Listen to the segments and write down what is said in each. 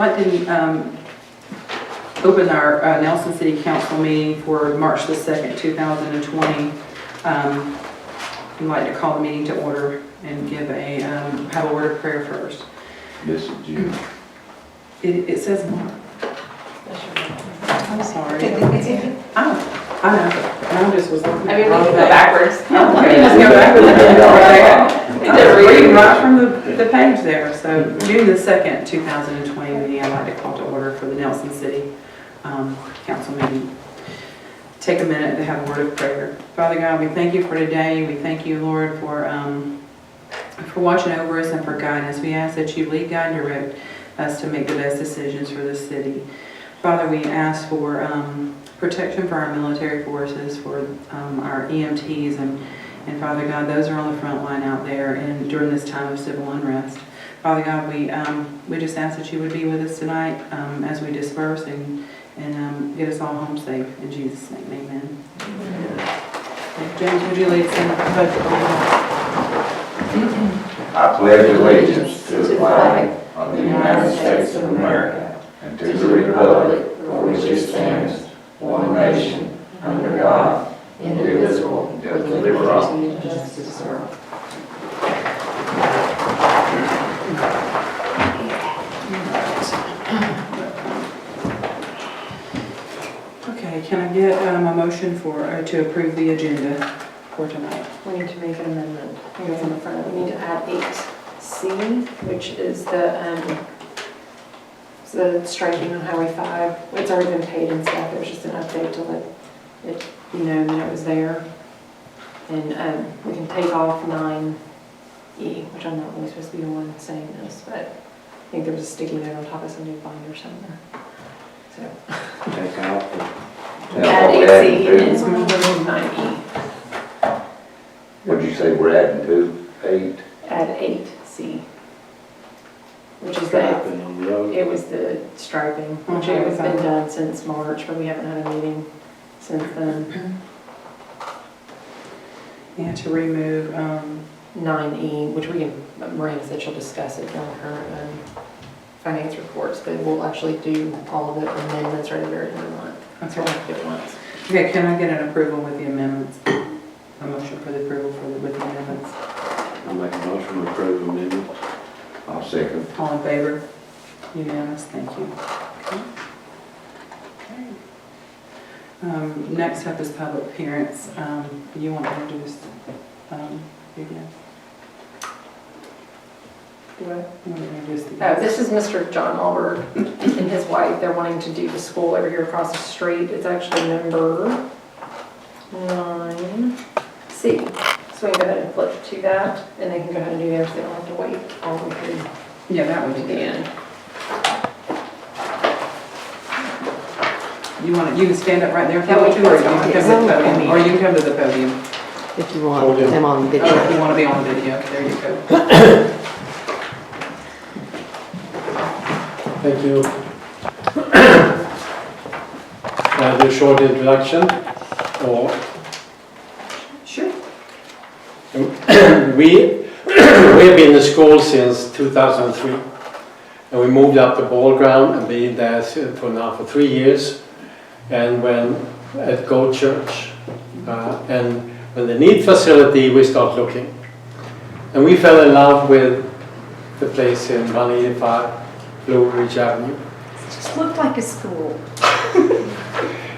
I'd like to open our Nelson City Council meeting for March the 2nd, 2020. I'd like to call the meeting to order and give have a word of prayer first. This is June. It says March. I'm sorry. Oh, I know. I just was looking. I mean, we can go backwards. Oh, okay, let's go backwards. I'm reading right from the page there. So June the 2nd, 2020 meeting, I'd like to call to order for the Nelson City Council meeting. Take a minute to have a word of prayer. Father God, we thank you for today. We thank you, Lord, for watching over us and for guiding us. We ask that you lead, guide, and direct us to make the best decisions for the city. Father, we ask for protection for our military forces, for our EMTs, and Father God, those are on the front line out there and during this time of civil unrest. Father God, we just ask that you would be with us tonight as we disperse and get us all home safe. In Jesus' name, amen. James, would you lead us in the pledge of allegiance? I pledge allegiance to the flag of the United States of America and to the republic for which it stands, one nation, under God, indivisible, with liberty and justice for all. Okay, can I get a motion to approve the agenda for tonight? We need to make an amendment. It goes on the front. We need to add 8C, which is the striping on Highway 5. It's already been paid and stuff. It was just an update to let it be known that it was there. And we can take off 9E, which I'm not really supposed to be the one saying this, but I think there was a sticky note on top of some new binder somewhere. So Take off. add 8C and then we're going to remove 9E. What'd you say we're adding to? 8? Add 8C, which is Striping on the road. it was the striping, which it has been done since March, but we haven't had a meeting since then. And to remove 9E, which we can, Miranda said she'll discuss it during her finance reports, but we'll actually do all of the amendments right at the very end of the month. Okay. So we'll have to do it once. Okay, can I get an approval with the amendments? A motion for the approval with the amendments. I'll make a motion to approve the amendment. I'll second. All in favor? Unanimous, thank you. Okay. Next up is public appearance. You want to introduce Vivian? Do it. You want to introduce the This is Mr. John Albert and his wife. They're wanting to do the school over here across the street. It's actually number 9C. So we can go ahead and flip to that, and they can go ahead and do theirs. They don't have to wait all the way through Yeah, that would to be the good. end. You can stand up right there if you Yeah, want we to, or you can. want to come to the podium, or you can come to the podium. If you want them on video. Oh, if you want to be on video, there you go. Thank you. Can I do a short introduction? Or Sure. we've been in the school since 2003, and we moved up the ball ground and been there for 3 years. And when at Go Church, and when they need facility, we start looking, and we fell in love with the place in 185 Blue Ridge Avenue. It just looked like a school.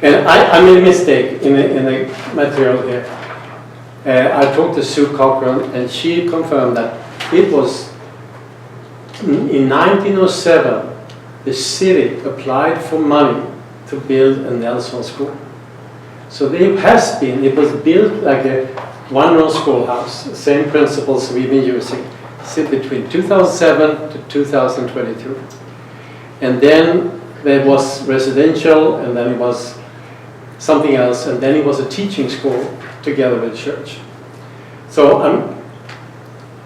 And I made a mistake in the material here. I talked to Sue Cochran, and she confirmed that it was in 1907 the city applied for money to build a Nelson school. So it was built like a one-room schoolhouse, same principles we've been using between 2007 to 2022. And then there was residential, and then it was something else, and then it was a teaching school together with church. So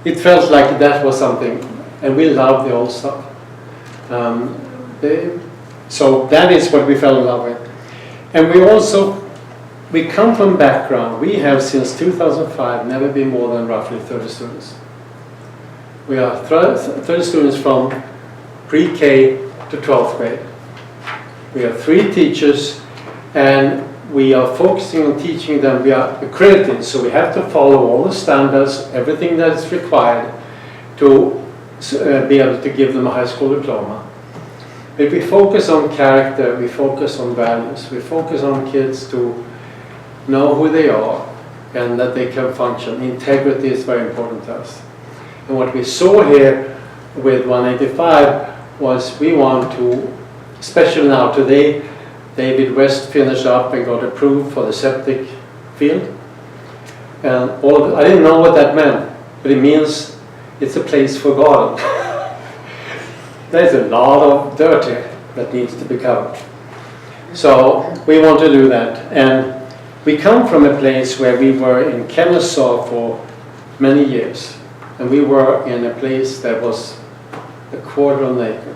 it felt like that was something, and we love the old stuff. So that is what we fell in love with. And we come from background, we have since 2005 never been more than roughly 30 students. We are 30 students from pre-K to 12th grade. We have 3 teachers, and we are focusing on teaching them. We are accredited, so we have to follow all the standards, everything that is required to be able to give them a high school diploma. If we focus on character, we focus on values, we focus on kids to know who they are and that they can function. Integrity is very important to us. And what we saw here with 185 was we want to, especially now today, David West finished up and got approved for the septic field. And I didn't know what that meant, but it means it's a place for garden. There's a lot of dirt here that needs to be covered. So we want to do that. And we come from a place where we were in Kennesaw for many years. And we were in a place that was a quarter of an acre.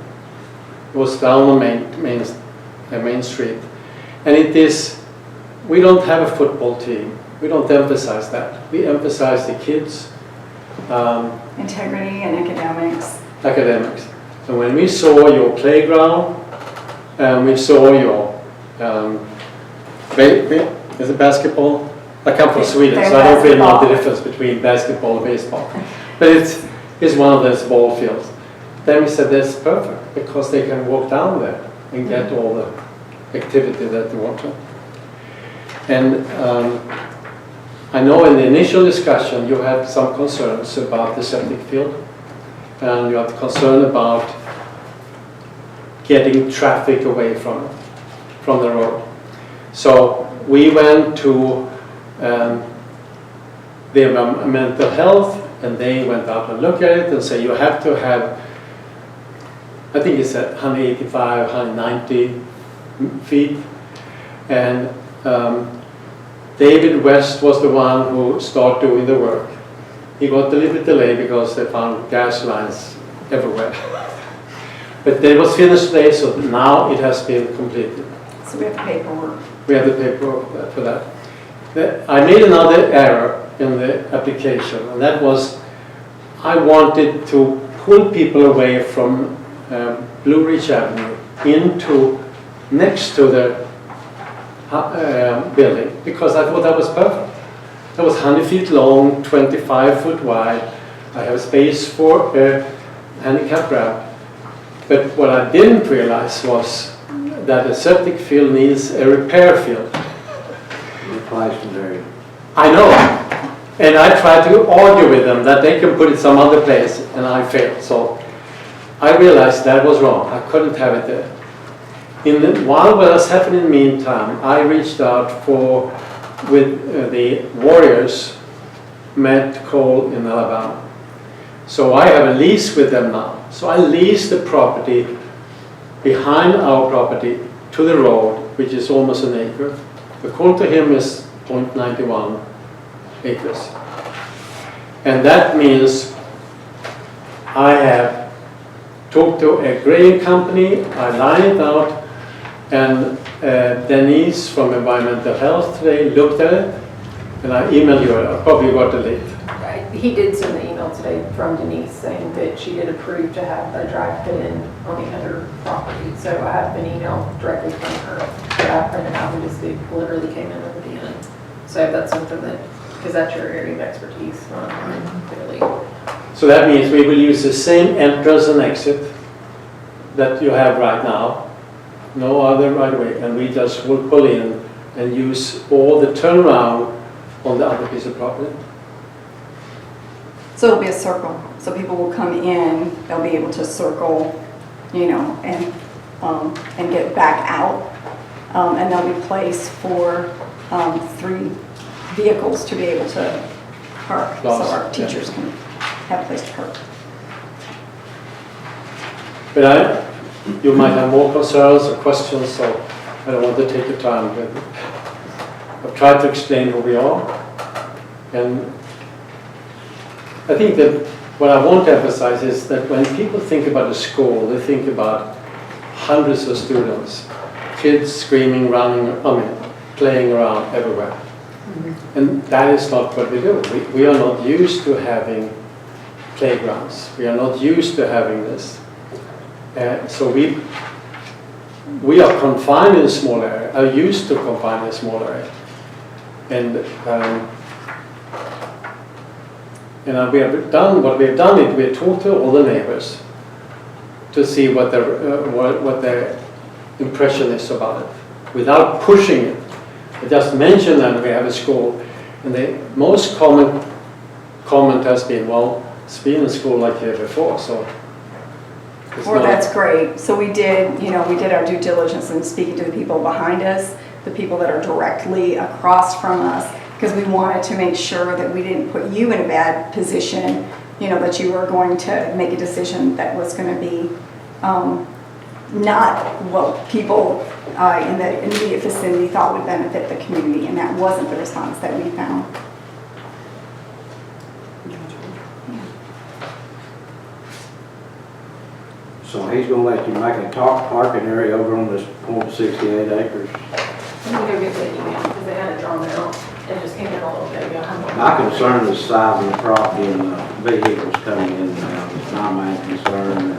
It was down on Main Street. And it is, we don't have a football team. We don't emphasize that. We emphasize the kids. Integrity and academics. Academics. And when we saw your playground, and we saw your, is it basketball? I come from Sweden, so I don't really know the difference between basketball and baseball. But it's one of those ball fields. Then we said that's perfect, because they can walk down there and get all the activity that they want to. And I know in the initial discussion you had some concerns about the septic field, and you had concern about getting traffic away from the road. So we went to the mental health, and they went out and looked at it and said you have to have, I think it's at 185, 190 feet. And David West was the one who started doing the work. He got a little bit delayed because they found gas lines everywhere. But it was finished today, so now it has been completed. So we have the paperwork. We have the paperwork for that. I made another error in the application, and that was I wanted to pull people away from Blue Ridge Avenue into next to the building, because I thought that was perfect. That was 100 feet long, 25 foot wide. I have space for a handicap ramp. But what I didn't realize was that a septic field needs a repair field. I know. And I tried to argue with them that they can put it some other place, and I failed. So I realized that was wrong. I couldn't have it there. While what was happening in the meantime, I reached out with the Warriors met coal in Alabama. So I have a lease with them now. So I lease the property behind our property to the road, which is almost an acre. The coal to him is 0.91 acres. And that means I have talked to a grading company, I line it out, and Denise from Environmental Health today looked at it, and I emailed you, I probably got it late. He did send the email today from Denise saying that she did approve to have a drive put in on the other property. So I have an email directly from her that I printed out and just literally came in at the end. So that's something that, because that's your area of expertise, not mine, clearly. So that means we will use the same entrance and exit that you have right now, no other right way, and we just will pull in and use all the turnaround on the other piece of property. So it'll be a circle. So people will come in, they'll be able to circle, and get back out. And there'll be place for 3 vehicles to be able to park. So our teachers can have a place to park. But you might have more concerns or questions, so I don't want to take your time. But I've tried to explain who we are. And I think that what I want to emphasize is that when people think about a school, they think about hundreds of students, kids screaming, running, playing around everywhere. Mm-hmm. And that is not what we do. We are not used to having playgrounds. We are not used to having this. So we are confined in a small area, are used to confined in a small area. And we have done, what we have done is we have talked to all the neighbors to see what their impression is about it, without pushing it. I just mentioned that we have a school, and the most common comment has been, well, it's been a school like here before, so. Well, that's great. So we did our due diligence in speaking to the people behind us, the people that are directly across from us, because we wanted to make sure that we didn't put you in a bad position, that you were going to make a decision that was going to be not what people in the immediate vicinity thought would benefit the community, and that wasn't the response that we found. So he's gonna let you make a parking area over on this .68 acres. Let me go get the email, because they had it drawn out. It just came in a little bit ago. My concern is the size of the property and the vehicles coming in and out. It's not my concern.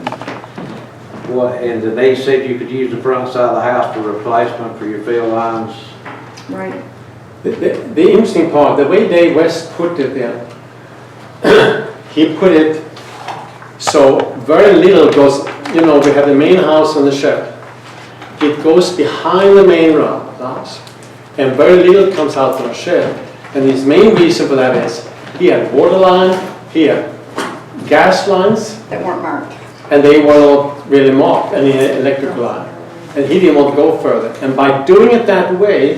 And they said you could use the front side of the house for replacement for your field lines. Right. The interesting part, the way Dave West put it there, he put it so very little goes, we have the main house and the shed. It goes behind the main house, and very little comes out from the shed. And his main reason for that is he had water line, he had gas lines, That weren't marked. and they were not really marked, any electric line. And he didn't want to go further. And by doing it that way,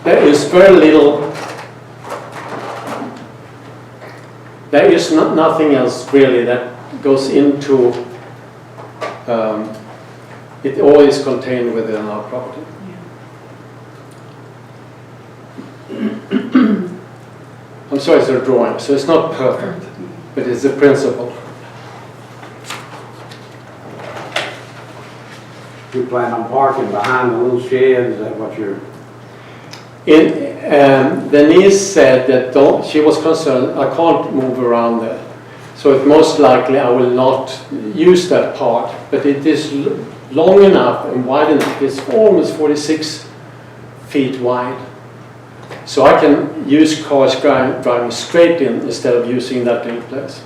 there is very little, there is nothing else really that goes into, it always contained within our property. I'm sorry, it's a drawing, so it's not perfect, but it's a principle. You plan on parking behind the little shed, is that what you're? Denise said that she was concerned, I can't move around there. So it most likely I will not use that part, but it is long enough and wide enough. It's almost 46 feet wide. So I can use cars driving straight in instead of using that little place.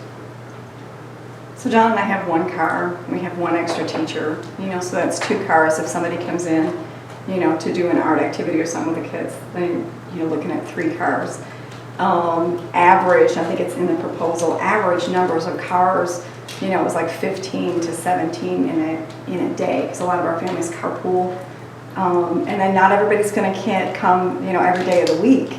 So John and I have one car, we have one extra teacher, so that's 2 cars if somebody comes in, to do an art activity or something with the kids, then you're looking at 3 cars. Average, I think it's in the proposal, average numbers of cars, it was like 15 to 17 in a day, because a lot of our families carpool. And then not everybody's going to come, every day of the week.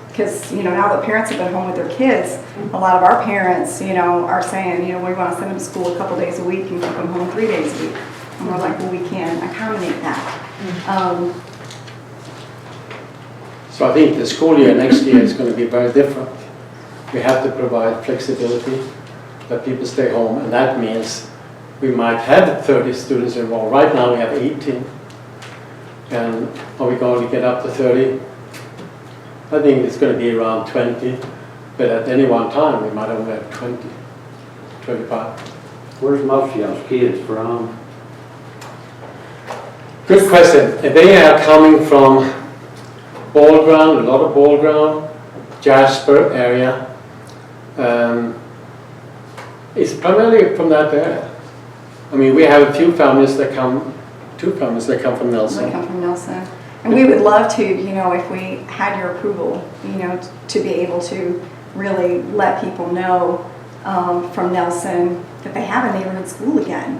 Because, now that parents have been home with their kids, a lot of our parents, are saying, we want to send them to school a couple days a week and keep them home 3 days a week. And we're like, well, we can accommodate that. So I think the school year next year is going to be very different. We have to provide flexibility that people stay home, and that means we might have 30 students involved. Right now we have 18. And are we going to get up to 30? I think it's going to be around 20, but at any one time we might only have 20, 25. Where's most of y'all's kids from? Good question. They are coming from ball ground, a lot of ball ground, Jasper area. It's primarily from that area. I mean, we have a few families that come, 2 families that come from Nelson. They come from Nelson. And we would love to, if we had your approval, to be able to really let people know from Nelson that they have a neighborhood school again.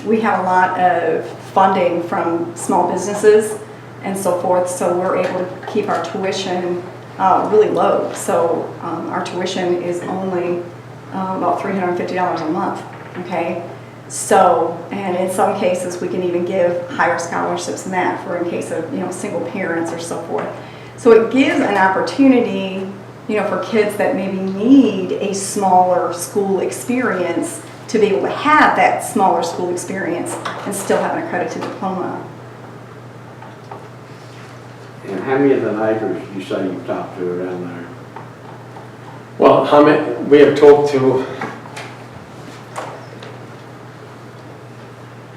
We have a lot of funding from small businesses and so forth, so we're able to keep our tuition really low. So our tuition is only about $350 a month, okay? So, and in some cases we can even give higher scholarships than that for in case of, single parents or so forth. So it gives an opportunity, for kids that maybe need a smaller school experience to be able to have that smaller school experience and still have an accredited diploma. And how many of the neighbors you say you've talked to around there? Well, we have talked to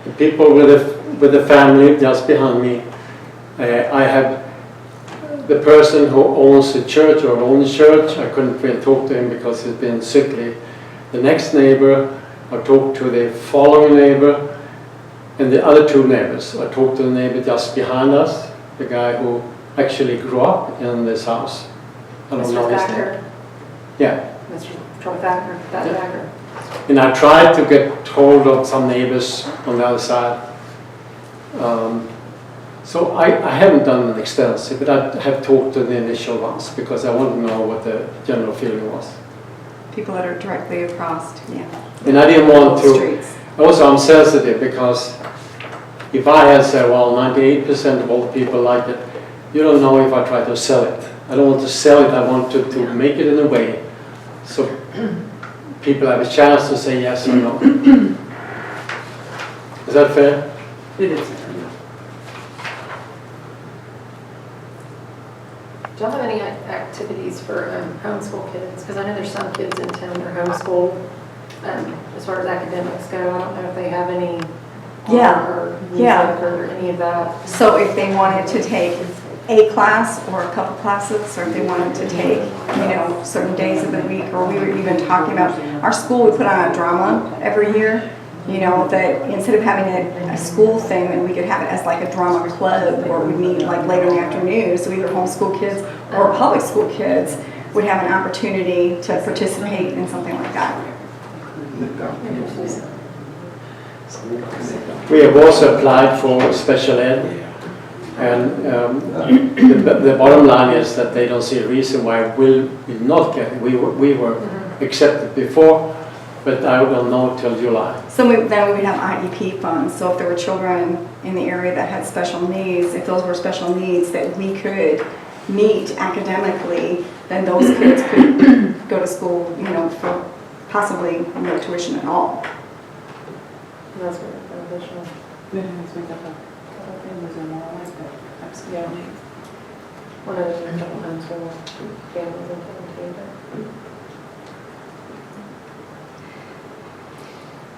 The people with the family just behind me. I have the person who owns the church or owns the church. I couldn't really talk to him because he's been sickly. The next neighbor, I talked to the following neighbor, and the other two neighbors. I talked to the neighbor just behind us, the guy who actually grew up in this house. I don't know his name. Thacker. Yeah. Mr. Troy Thacker, that Yeah. Thacker. And I tried to get hold of some neighbors on the other side. So I haven't done an extensive, but I have talked to the initial ones because I want to know what the general feeling was. People that are directly across, yeah. And I didn't want to, Streets. also I'm sensitive because if I had said, well, 98% of all people like it, you don't know if I try to sell it. I don't want to sell it, I want to make it in a way so people have a chance to say yes or no. Is that fair? It is. Do y'all have any activities for homeschool kids? Because I know there's some kids in town that are homeschooled. As far as academics go, I don't know if they have any. Yeah, Or yeah. music or any of that. So if they wanted to take a class or a couple classes, or if they wanted to take, certain days of the week, or we were even talking about, our school, we put on a drama every year, that instead of having a school thing, then we could have it as like a drama club, or we meet like later in the afternoon, so either homeschool kids or public school kids would have an opportunity to participate in something like that. We have also applied for special ed, and the bottom line is that they don't see a reason why we'll not get it. We were accepted before, but I don't know till July. So then we would have IEP funds, so if there were children in the area that had special needs, if those were special needs that we could meet academically, then those kids could go to school, for possibly no tuition at all. That's very beneficial. Yeah. One of those mental homeschool families in town too.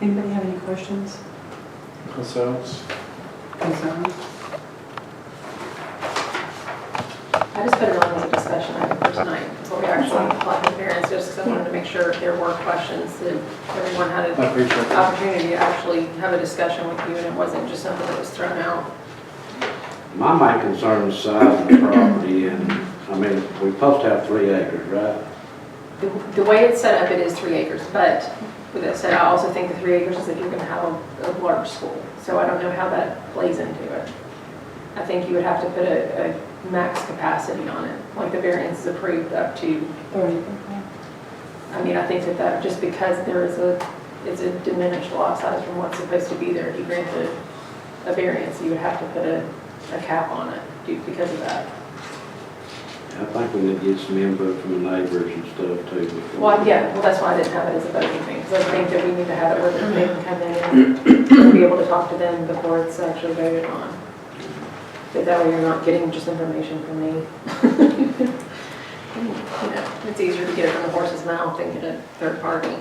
Anybody have any questions, Concerns? concerns? I just put it on as a discussion item for tonight, before we actually apply for variance, just because I wanted to make sure if there were questions, that everyone had I an appreciate that. opportunity to actually have a discussion with you, and it wasn't just something that was thrown out. My main concern is size of the property, and, we're supposed to have 3 acres, right? The way it's set up, it is 3 acres, but with that said, I also think the 3 acres is if you're going to have a large school, so I don't know how that plays into it. I think you would have to put a max capacity on it, like the variance is approved up to 30. I think that just because it's a diminished lot size from what's supposed to be there, if you granted a variance, you would have to put a cap on it because of that. I think we need to get some input from the neighbors and stuff too. before- Well, that's why I didn't have it as a voting thing, because I think that we need to have it where they can come in and be able to talk to them before it's actually voted on. But that way you're not getting just information from me. It's easier to get it from the horse's mouth than get a third party.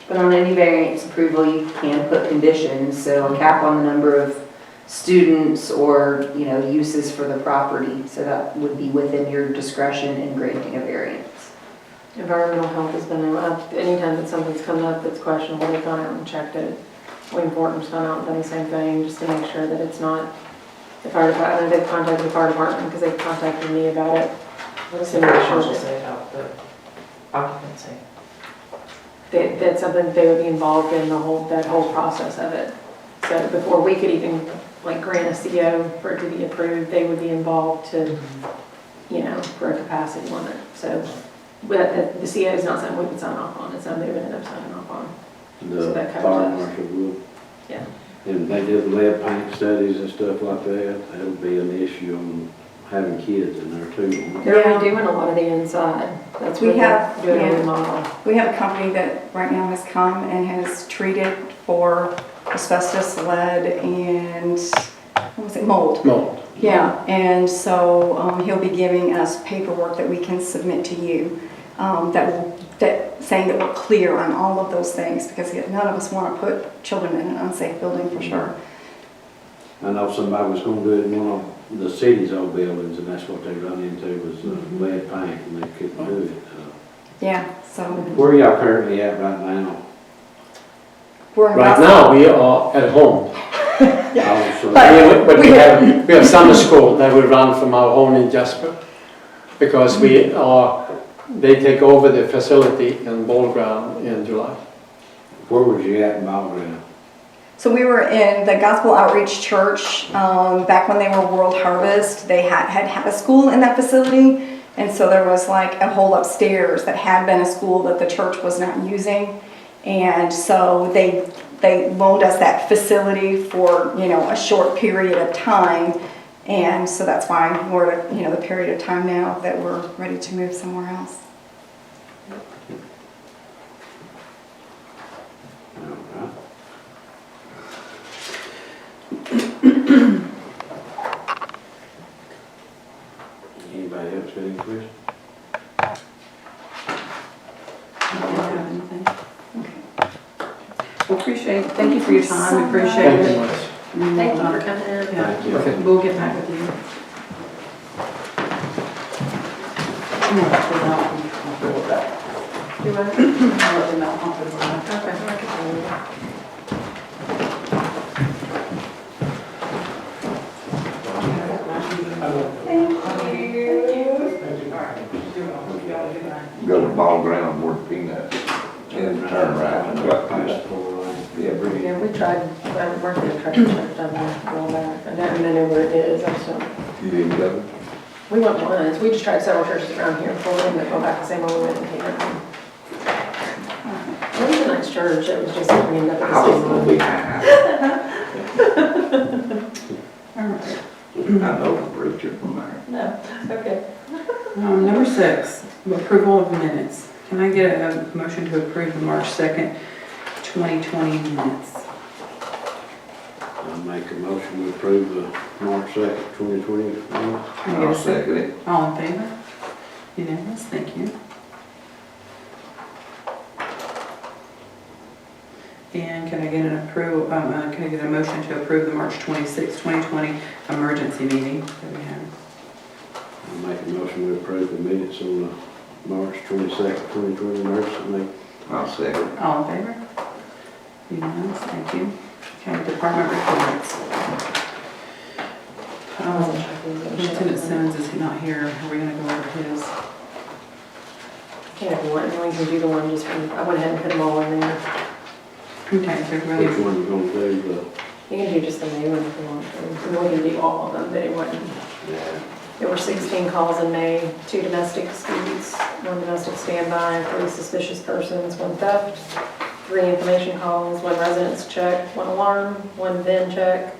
But on any variance approval, you can put conditions, so a cap on the number of students or, uses for the property. So that would be within your discretion in granting a variance. Environmental health has been, anytime that something's come up that's questionable, they've gone out and checked it. William Fortin's gone out and done the same thing, just to make sure that it's not the fire department. I know they've contacted the fire department because they contacted me about it. What does the marshal say about the occupancy? That's something that they would be involved in that whole process of it. So before we could even grant a CO for it to be approved, they would be involved to, for a capacity limit. So, but the CO is not something we would sign off on, it's something they would end up signing off on. The So that covers fire us. marshal would. Yeah. And they did lead paint studies and stuff like that, that'll be an issue on having kids in there too. They're redoing a lot of the inside. That's We what have- they're doing a yeah. remodel. We have a company that right now has come and has treated for asbestos, lead, and, mold. No. Yeah, and so he'll be giving us paperwork that we can submit to you saying that we're clear on all of those things, because none of us want to put children in an unsafe building for sure. I know somebody was gonna do it in one of the city's old buildings, and that's what they run into was lead paint, and they couldn't do it. Yeah, so Where are y'all currently at right now? we're Right now, we are at home. Also, But- We have summer school that we run from our home in Jasper, because they take over the facility in Ball Ground in July. where was you at in Malvern? So we were in the Gospel Outreach Church, back when they were World Harvest. They had a school in that facility, and so there was like a whole upstairs that had been a school that the church was not using. And so they loaned us that facility for, a short period of time. And so that's why we're at, the period of time now that we're ready to move somewhere else. Anybody else got any questions? I don't have anything. Well, appreciate, thank you for your time, appreciate Thank you it. much. Thank you for coming in. Thank you. Yeah, we'll get back with you. I'm gonna put it out and I'll fill it back. Do I? I'll let them out, I'll put it back. Okay, I can do that. Go to ball ground, work peanuts, and turn right and go up past. Yeah, bring it. Yeah, we tried, we're gonna try to check down there, roll back. I don't know where it is, I just don't. You didn't go? We went once, we just tried several churches around here before we ended up going back the same way we went in Canton. It was a nice church, it was just, we ended up I at was the gonna same be one. high. All right. I know the preacher from there. No, okay. Number 6, approval of minutes. Can I get a motion to approve the March 2nd, 2020 minutes? I'll make a motion to approve the March 2nd, 2020. Can I get I'll a second? second it. All in favor? Unanimous, thank you. And can I get can I get a motion to approve the March 26, 2020 emergency meeting that we had? I'll make a motion to approve the minutes on the March 22nd, 2020 emergency meeting. I'll second it. All in favor? Unanimous, thank you. Okay, department reports. Lieutenant Simmons is not here. Are we gonna go over his? Can't have one, and we can do the one just from, I went ahead and put them all in there. Okay, so everybody. Which one you gonna do? You can do just the new one if you want to. And we can do all of them, but it wasn't. There were 16 calls in May, 2 domestic disputes, 1 domestic standby, 3 suspicious persons, 1 theft, 3 information calls, 1 residence check, 1 alarm, 1 VIN check,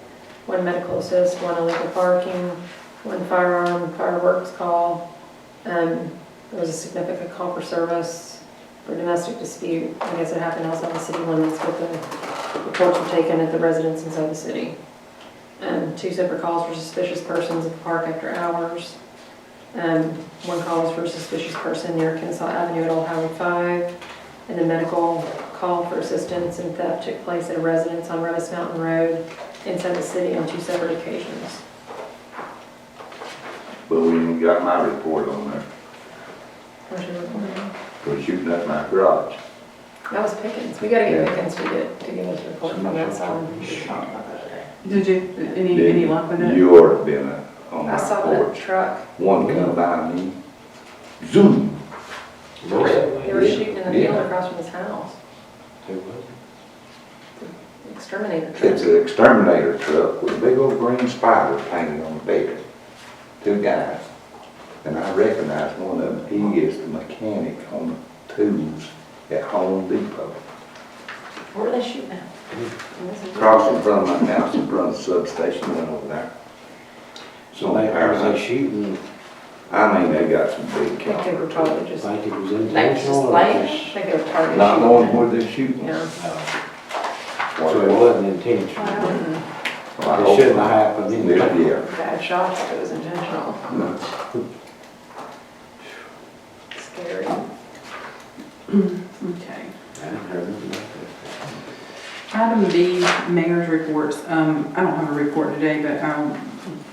1 medical assist, 1 illegal parking, 1 firearm, fireworks call. There was a significant call for service for domestic dispute. I guess it happened outside the city limits, but the reports were taken at the residence inside the city. 2 separate calls for suspicious persons at the park after hours. 1 call was for a suspicious person near Kennesaw Avenue at Old Highway 5. And the medical call for assistance and theft took place at a residence on Revis Mountain Road inside the city on 2 separate occasions. But we even got my report on there Where's your report? for shooting up my garage. That was Pickens. We gotta get Pickens to give us a report from that side. Did you, any luck with it? You ought to been on I my saw that porch. truck. One come by me, zoom. They were shooting in the field Yeah. across from his house. Exterminator truck. It's an exterminator truck with a big old green spider painted on the bed. 2 guys. And I recognize one of them. He is the mechanic on the tools at Home Depot. Where were they shooting at? Across in front of my house, in front of the substation right over there. So they shooting, I mean, they got some big I think they were caliber. probably just, think it was they were just intentional? or like, I just- think they were targeted. Not shooting knowing at- where they're shooting. Yeah. So it wasn't intentional. Mm-mm. Well, I It hope shouldn't have not. happened anyway. Yeah. Bad shots if it was intentional. No. Scary. Okay. Item B, mayor's reports. I don't have a report today, but I'll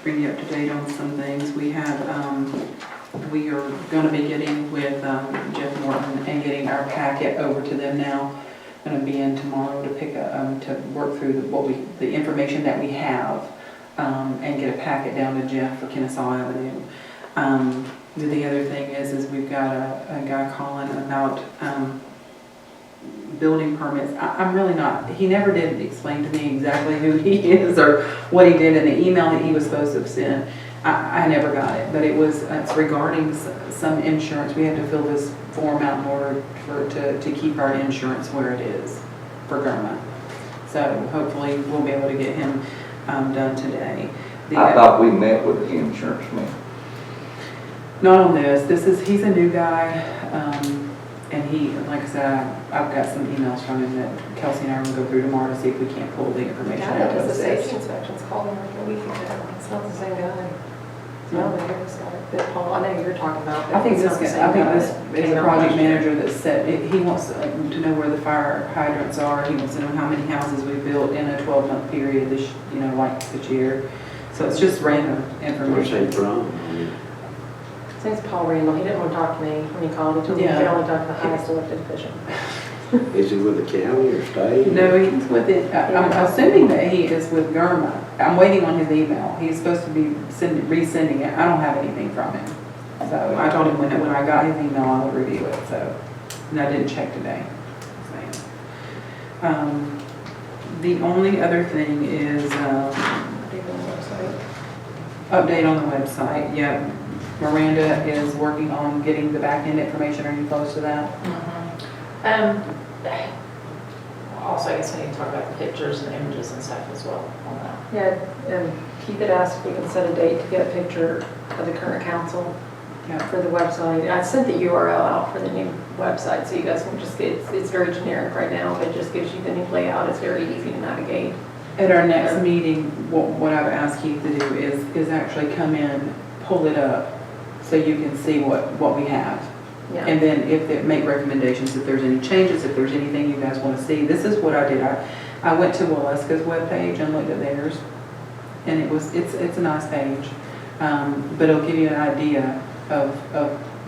bring you up to date on some things. We are gonna be getting with Jeff Morton and getting our packet over to them now. Gonna be in tomorrow to pick up, to work through the information that we have, and get a packet down to Jeff for Kennesaw Avenue. The other thing is we've got a guy calling about, building permits. I'm really not, he never did explain to me exactly who he is or what he did in the email that he was supposed to have sent. I never got it, but it's regarding some insurance. We have to fill this form out in order to keep our insurance where it is for Gurma. So hopefully we'll be able to get him done today. I thought we met with the insurance man. Not on this. He's a new guy, and he, like I said, I've got some emails from him that Kelsey and I are gonna go through tomorrow to see if we can't pull the information guy out that of does the this. safety inspections called him like a week ago. It's not the same guy. It's not the hair's guy that Paul, I know you're talking about. but I think it's this not the guy, same I think guy this that is came a out project last year. manager that said, he wants to know where the fire hydrants are. He wants to know how many houses we built in a 12-month period this, like this year. So it's just random information. His name's Paul Randall. He didn't want to talk to me when he called. He told me he Yeah. could only talk to the highest elected official. Is he with the county or state? No, he's with it, I'm assuming that he is with Gurma. I'm waiting on his email. He's supposed to be resending it. I don't have anything from him. So I told him when I got his email, I would review it, so, and I didn't check today. The only other thing is, update on the website. Yeah, Miranda is working on getting the back end information. Are you close to that? Also, I guess we need to talk about the pictures and images and stuff as well on that. Yeah, Keith had asked if we can set a date to get a picture of the current council Yeah. for the website. I sent the URL out for the new website, so you guys can just get, it's very generic right now, but it just gives you the new layout. It's very easy to navigate. At our next meeting, what I've asked Keith to do is actually come in, pull it up, so you can see what we have. Yeah. And then make recommendations, if there's any changes, if there's anything you guys want to see. This is what I did. I went to Waleska's webpage and looked at theirs, and it's a nice page. But it'll give you an idea of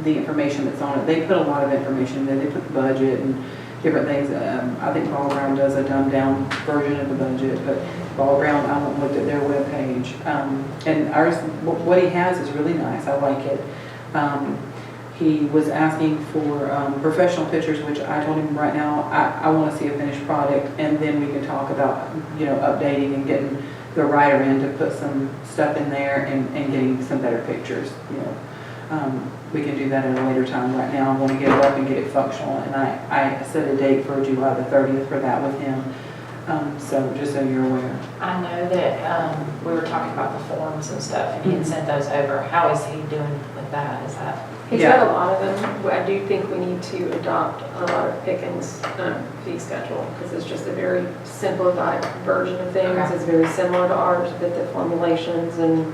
the information that's on it. They put a lot of information there. They put the budget and different things. I think Ball Ground does a dumbed down version of the budget, but Ball Ground, I went and looked at their webpage. And ours, what he has is really nice. I like it. He was asking for professional pictures, which I told him right now, I want to see a finished product, and then we can talk about, updating and getting the writer in to put some stuff in there and getting some better pictures, We can do that at a later time. Right now, I want to get it up and get it functional, and I set a date for July the 30th for that with him, so just so you're aware. I know that we were talking about the forms and stuff, and he had sent those over. How is he doing with that? Is that? He's Yeah. got a lot of them. I do think we need to adopt a lot of Pickens' fee schedule, because it's just a very simplified version of things. Okay. It's very similar to ours, but the formulations and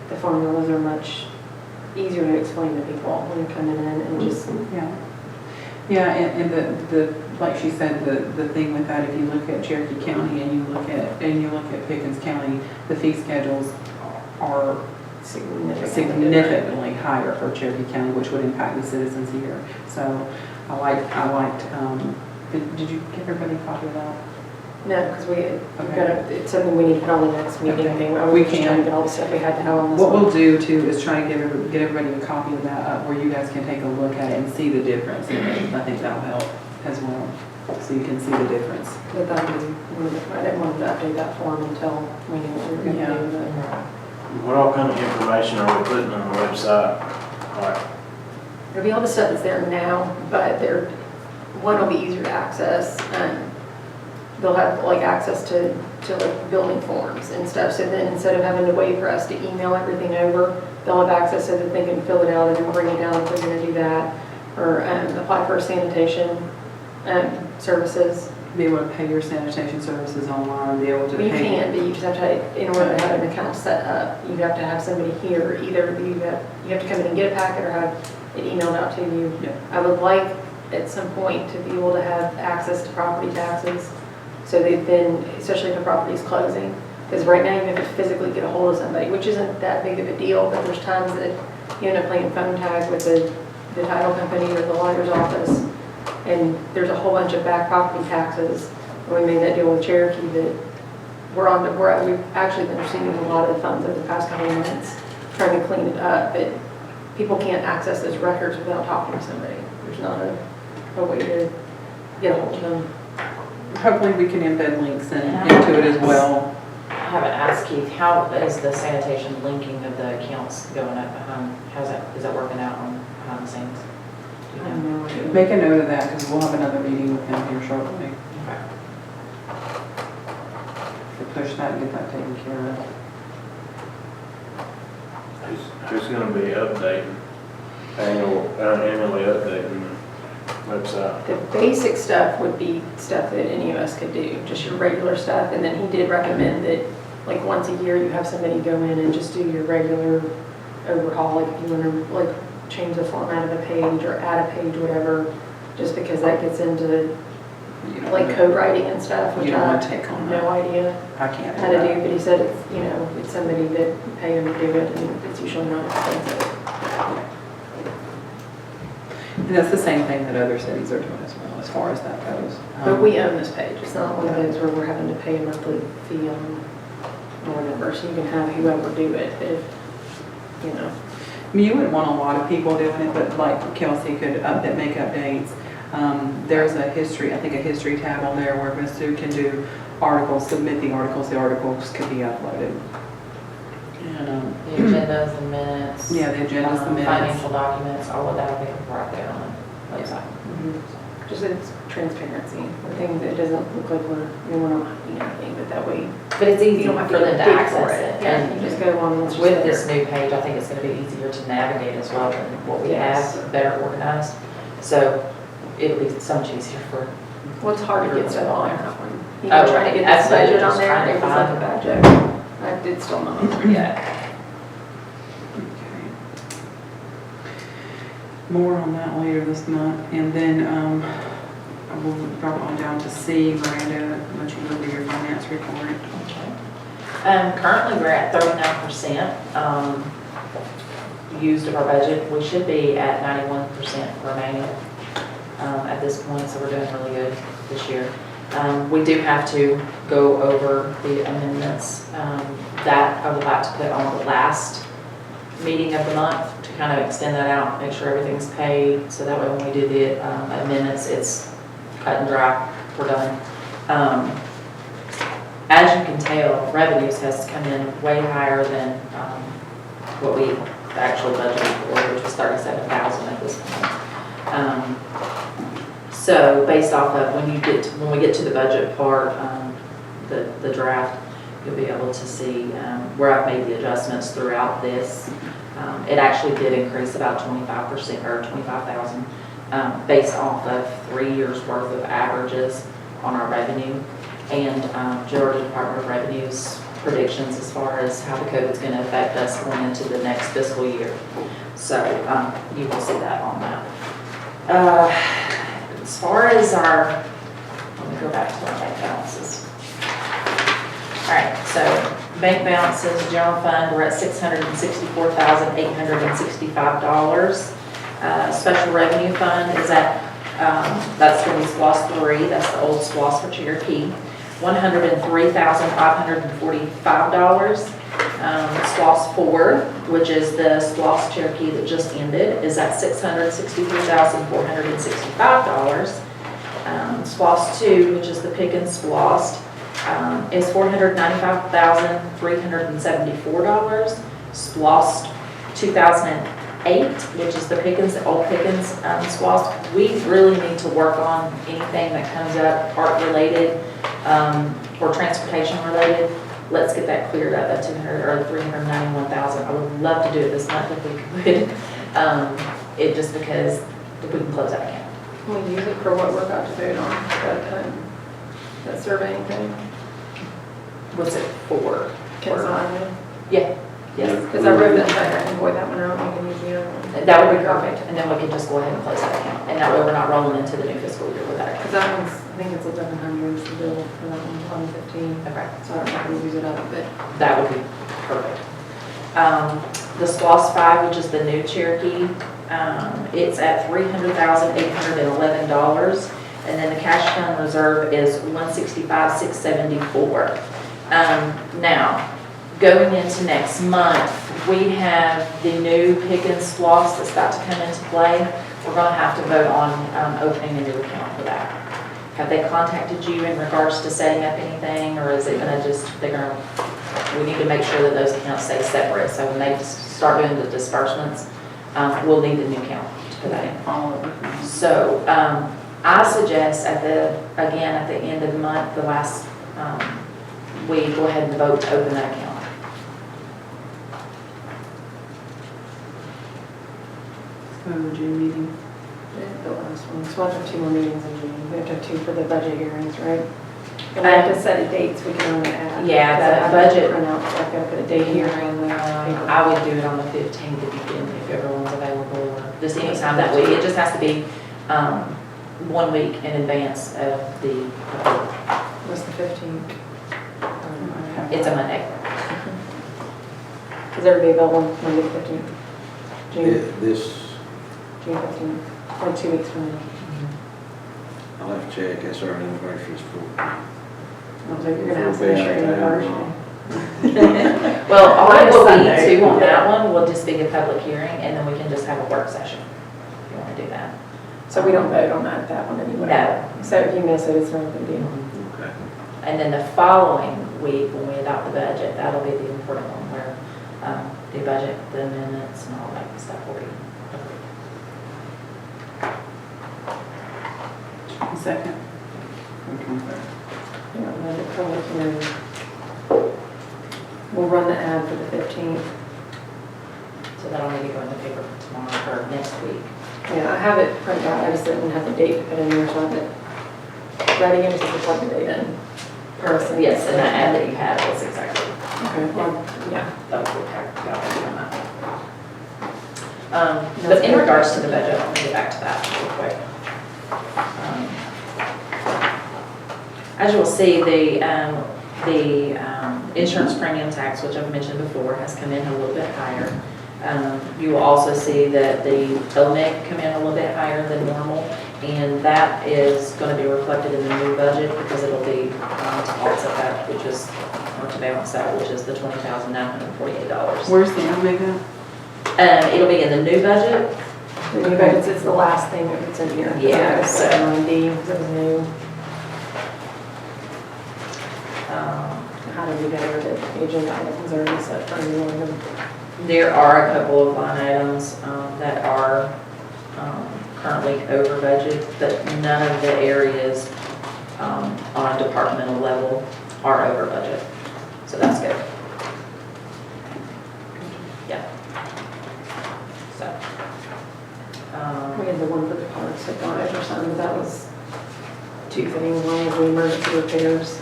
the formulas are much easier to explain to people when you're coming in and just. Yeah, and the like she said, the thing with that, if you look at Cherokee County and you look at Pickens County, the fee schedules are significantly higher for Cherokee County, which would impact the citizens here. So I liked, did you give everybody a copy of that? No, because it's something we need to put on the next meeting. Okay. I was We just can. trying to get all the stuff we had to have on this What one. we'll do too is try to get everybody a copy of that up where you guys can take a look at it and see the difference. I think that'll help as well, so you can see the difference. But I didn't want to update that form until we knew what we were going to do with it. What all kind of information are we putting on the website? Like, There'll be all the stuff that's there now, but one will be easier to access. They'll have like access to like building forms and stuff. So then instead of having to wait for us to email everything over, they'll have access so that they can fill it out and then bring it down if they're going to do that. Or apply for sanitation services. Be able to pay your sanitation services online, be able to You pay. can, but you just have to, in order to have an account set up, you have to have somebody here. Either you have to come in and get a packet or have it emailed out to you. Yeah. I would like at some point to be able to have access to property taxes. So they've been, especially if the property's closing, because right now you have to physically get a hold of somebody, which isn't that big of a deal, but there's times that you end up playing phone tag with the title company or the lawyer's office, and there's a whole bunch of back property taxes. We made that deal with Cherokee that we've actually been receiving a lot of the funds over the past couple of months, trying to clean it up, but people can't access those records without talking to somebody. There's not a way to get a hold of them. Hopefully we can embed links into it as well. I haven't asked Keith, how is the sanitation linking of the accounts going up behind, is that working out behind the scenes? Do you know? Make a note of that because we'll have another meeting with them here shortly. Okay. To push that and get that taken care of. Who's gonna be updating, annually updating the website? The basic stuff would be stuff that any of us could do, just your regular stuff. And then he did recommend that, like, once a year you have somebody go in and just do your regular overhaul, like if you want to, like, change the format of a page or add a page, whatever, just because that gets into, like, code writing and stuff, which You don't I want to take on have no that. idea I can't how do to that. do, but he said it's, you know, it's somebody that you pay him to do it, and it's usually not expensive. And that's the same thing that other cities are doing as well, as far as that goes. But we own this page. It's not one of those where we're having to pay a monthly fee on or whatever, so you can have whoever do it if, you know. I mean, you wouldn't want a lot of people doing it, but like Kelsey could make updates. There's a history, I think a history tab on there where Ms. Sue can do articles, submit the articles could be uploaded. And, The agendas and minutes. yeah, the agendas, the minutes. Financial documents, all of that will be right there on the website. Just it's transparency. The thing that doesn't look like we're not hiding anything, but that way But it's easy you don't for have them to dig for access it. it. Yeah, And you just go on and it's just with there. this new page, I think it's going to be easier to navigate as well than what we Yes. have, better organized. So it'll be so much easier for, Well, it's hard to get stuff on that one. You Oh, know, trying to get that's this budget just on there, trying to it was like a find- bad joke. I did still not on there yet. Okay. More on that later this month, and then I will drop on down to C, Miranda, let you look at your finance report. currently we're at 39% used of our budget. We should be at 91% remaining at this point, so we're doing really good this year. We do have to go over the amendments that I would like to put on the last meeting of the month to kind of extend that out, make sure everything's paid, so that way when we do the amendments, it's cut and dry, we're done. As you can tell, revenues has come in way higher than what we actually budgeted for, which was $37,000 at this point. So based off of when we get to the budget part, the draft, you'll be able to see where I've made the adjustments throughout this. It actually did increase about 25% or 25,000 based off of 3 years worth of averages on our revenue and Georgia Department of Revenue's predictions as far as how the COVID is going to affect us going into the next fiscal year. So you will see that on that. As far as let me go back to our bank balances. All right, so bank balances, general fund, we're at $664,865. Special revenue fund is at, that's going to be SPLOST 3, that's the old SPLOST for Cherokee, $103,545. SPLOST 4, which is the SPLOST Cherokee that just ended, is at $663,465. SPLOST 2, which is the Pickens SPLOST, is $495,374. SPLOST 2008, which is the Pickens, old Pickens SPLOST. We really need to work on anything that comes up art related or transportation related. Let's get that cleared up at 200 or 391,000. I would love to do it this month if we could. It just because we can close that account. Can we use it for what we're about to vote on, that surveying thing? What's it for? Kenn? Yeah. Yes. Because I wrote that down, and boy, that one out, we can use the other That would be perfect, and then we can just go ahead and close that account, and that way we're not rolling into the new fiscal year with that. Because that one's, I think it's 1,100 is the bill for that one, 115. Okay, So I don't know if we use it up, but that would be perfect. The SPLOST 5, which is the new Cherokee, it's at $300,811, and then the cash fund reserve is $165,674. Now, going into next month, we have the new Pickens SPLOST that's about to come into play. We're going to have to vote on opening a new account for that. Have they contacted you in regards to setting up anything, or is it going to just, we need to make sure that those accounts stay separate, so when they start doing the disbursements, we'll need a new account to put that in. So I suggest at the end of the month, the last we go ahead and vote to open that account. So June meeting. the last one. So we'll have 2 more meetings in June. We have to have 2 for the budget hearings, right? And we have to set a dates we can only add. Yeah, the budget. Print out, so I've got to put a date here on the paper. I would do it on the 15th if everyone's available, or just any time that week. It just has to be 1 week in advance of the, What's the 15th? it's a Monday. Is everybody available Monday the 15th? June This, 15th, or 2 weeks from now. I'll have to check, that's our anniversary for. I was like, you're going to have to finish your anniversary. Well, all Mine it is will be Sunday. too on that one will just be a public hearing, and then we can just have a work session, if you want to do that. So we don't vote on that one anyway? No. So if you miss it, it's not a big deal. Okay. And then the following week, when we adopt the budget, that'll be the important one where the budget, the amendments and all that stuff will be approved. Second. Yeah, the public hearing. We'll run the ad for the 15th. So that'll maybe go in the paper for tomorrow or next week. Yeah, I have it printed out, I just didn't have the date to put in there, so I have it ready, and just have to plug the date in. Person. Yes, and that ad that you had was exactly, Okay, well, yeah. that was what I got on that. But in regards to the budget, I'll get back to that real quick. As you will see, the insurance premium tax, which I've mentioned before, has come in a little bit higher. You will also see that the OMIC come in a little bit higher than normal, and that is going to be reflected in the new budget because it'll be to offset that, which is, or to balance that, which is the $20,948. Where's the Omega? It'll be in the new budget. The new budget, it's the last thing that's in here. Yeah, So so- 90, because it was new. How did we get over the agenda items already set for new one? There are a couple of line items that are currently over budget, but none of the areas on a departmental level are over budget. So that's good. Yeah. So. We had the one for the parks at 5%, but that was 2 things. One was the emergency repairs,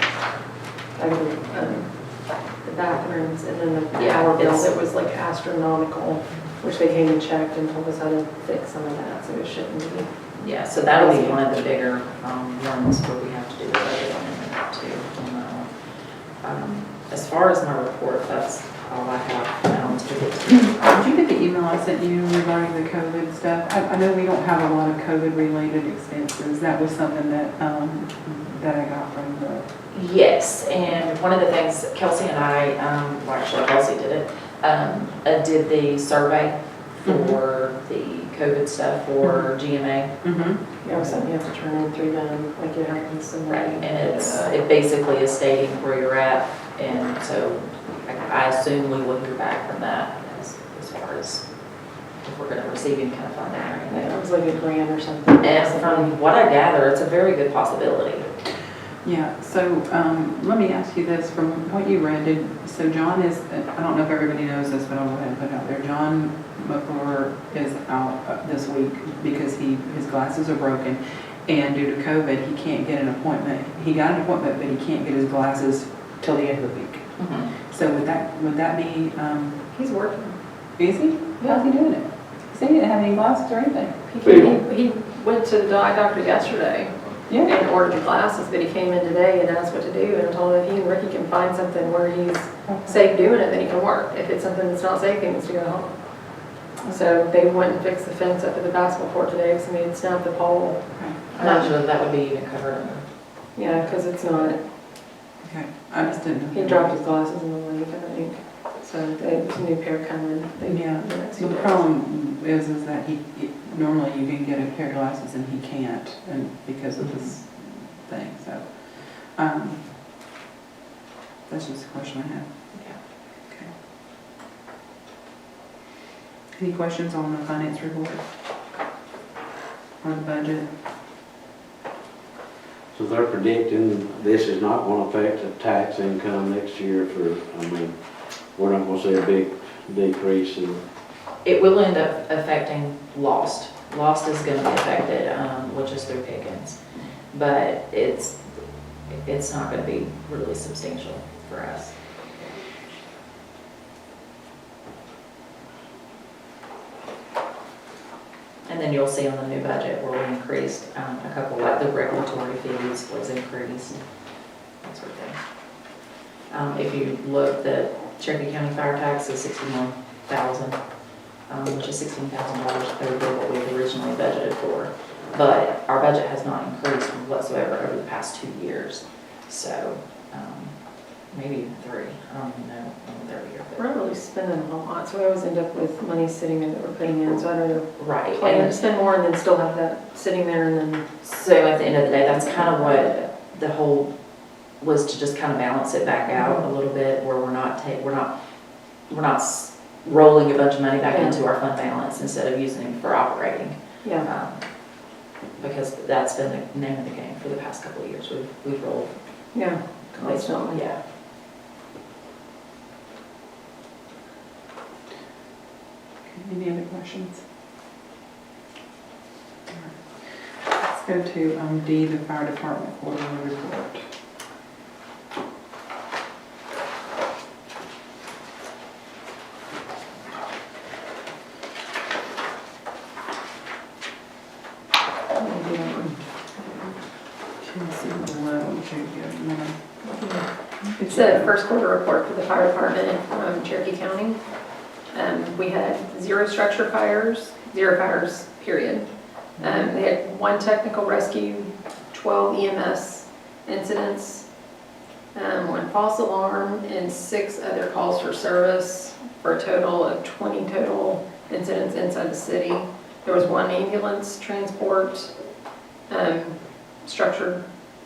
the bathrooms, and then the Yeah, power bill it's- that was like astronomical, which they came and checked and told us how to fix some of that, so it shouldn't be. Yeah, so that'll be one of the bigger ones where we have to do the budget amendment too. On that one. As far as my report, that's all I have to get to. Did you get the email I sent you regarding the COVID stuff? I know we don't have a lot of COVID-related expenses. That was something that, that I got from the. Yes, and one of the things, Kelsey and I, well actually Kelsey did it, did the survey for the COVID stuff for GMA. Mm-hmm. You know, something you have to turn in through them, like you have to send Right, them. and it basically is stating where you're at, and so I assume we will hear back from that as far as if we're gonna receive any kind of funding or anything. It was like a grant or something. And from what I gather, it's a very good possibility. Yeah, so let me ask you this, from what you read, so John is, I don't know if everybody knows this, but I'll go ahead and put it out there. John McClure is out this week because his glasses are broken, and due to COVID, he can't get an appointment. He got an appointment, but he can't get his glasses till the end of the week. So would that be, He's working. is he? How's he doing it? Is See, he didn't have any glasses or anything. He went to the eye doctor yesterday Yeah. and ordered glasses, but he came in today and asked what to do, and I told him if he and Ricky can find something where he's safe doing it, then he can work. If it's something that's not safe, he needs to go home. So they went and fixed the fence up at the basketball court today, because somebody had snapped the pole. I'm not sure that would be even covered under. Yeah, because it's not, Okay, I just didn't know. he dropped his glasses in the lake, I think. So there's a new pair coming. Yeah, the problem is that normally you can get a pair of glasses and he can't, and because of this thing, so. That's just a question I have. Okay. Any questions on the finance report? Or the budget? So they're predicting this is not going to affect the tax income next year we're not going to see a big decrease in. It will end up affecting lost. Lost is going to be affected, which is through Pickens. But it's not going to be really substantial for us. And then you'll see on the new budget where we increased a couple, like the regulatory fees was increased, that sort of thing. If you look, the Cherokee County fire tax is $61,000, which is $16,000 over what we had originally budgeted for. But our budget has not increased whatsoever over the past 2 years. So maybe even 3, I don't even know on the 3rd year. We're not really spending a whole lot, so we always end up with money sitting there that we're putting in, so I'd rather Right. plan to spend more and then still have that sitting there and then. So at the end of the day, that's kind of what the whole was, to just kind of balance it back out a little bit, where we're not rolling a bunch of money back into our fund balance instead of using it for operating. Yeah. Because that's been the name of the game for the past couple of years. We've rolled. Yeah, constantly. Yeah. Any other questions? Let's go to D, the fire department quarterly report. It's the first quarter report for the fire department in Cherokee County. We had 0 structure fires, 0 fires, period. They had 1 technical rescue, 12 EMS incidents, 1 false alarm, and 6 other calls for service, for a total of 20 total incidents inside the city. There was 1 ambulance transport, structure.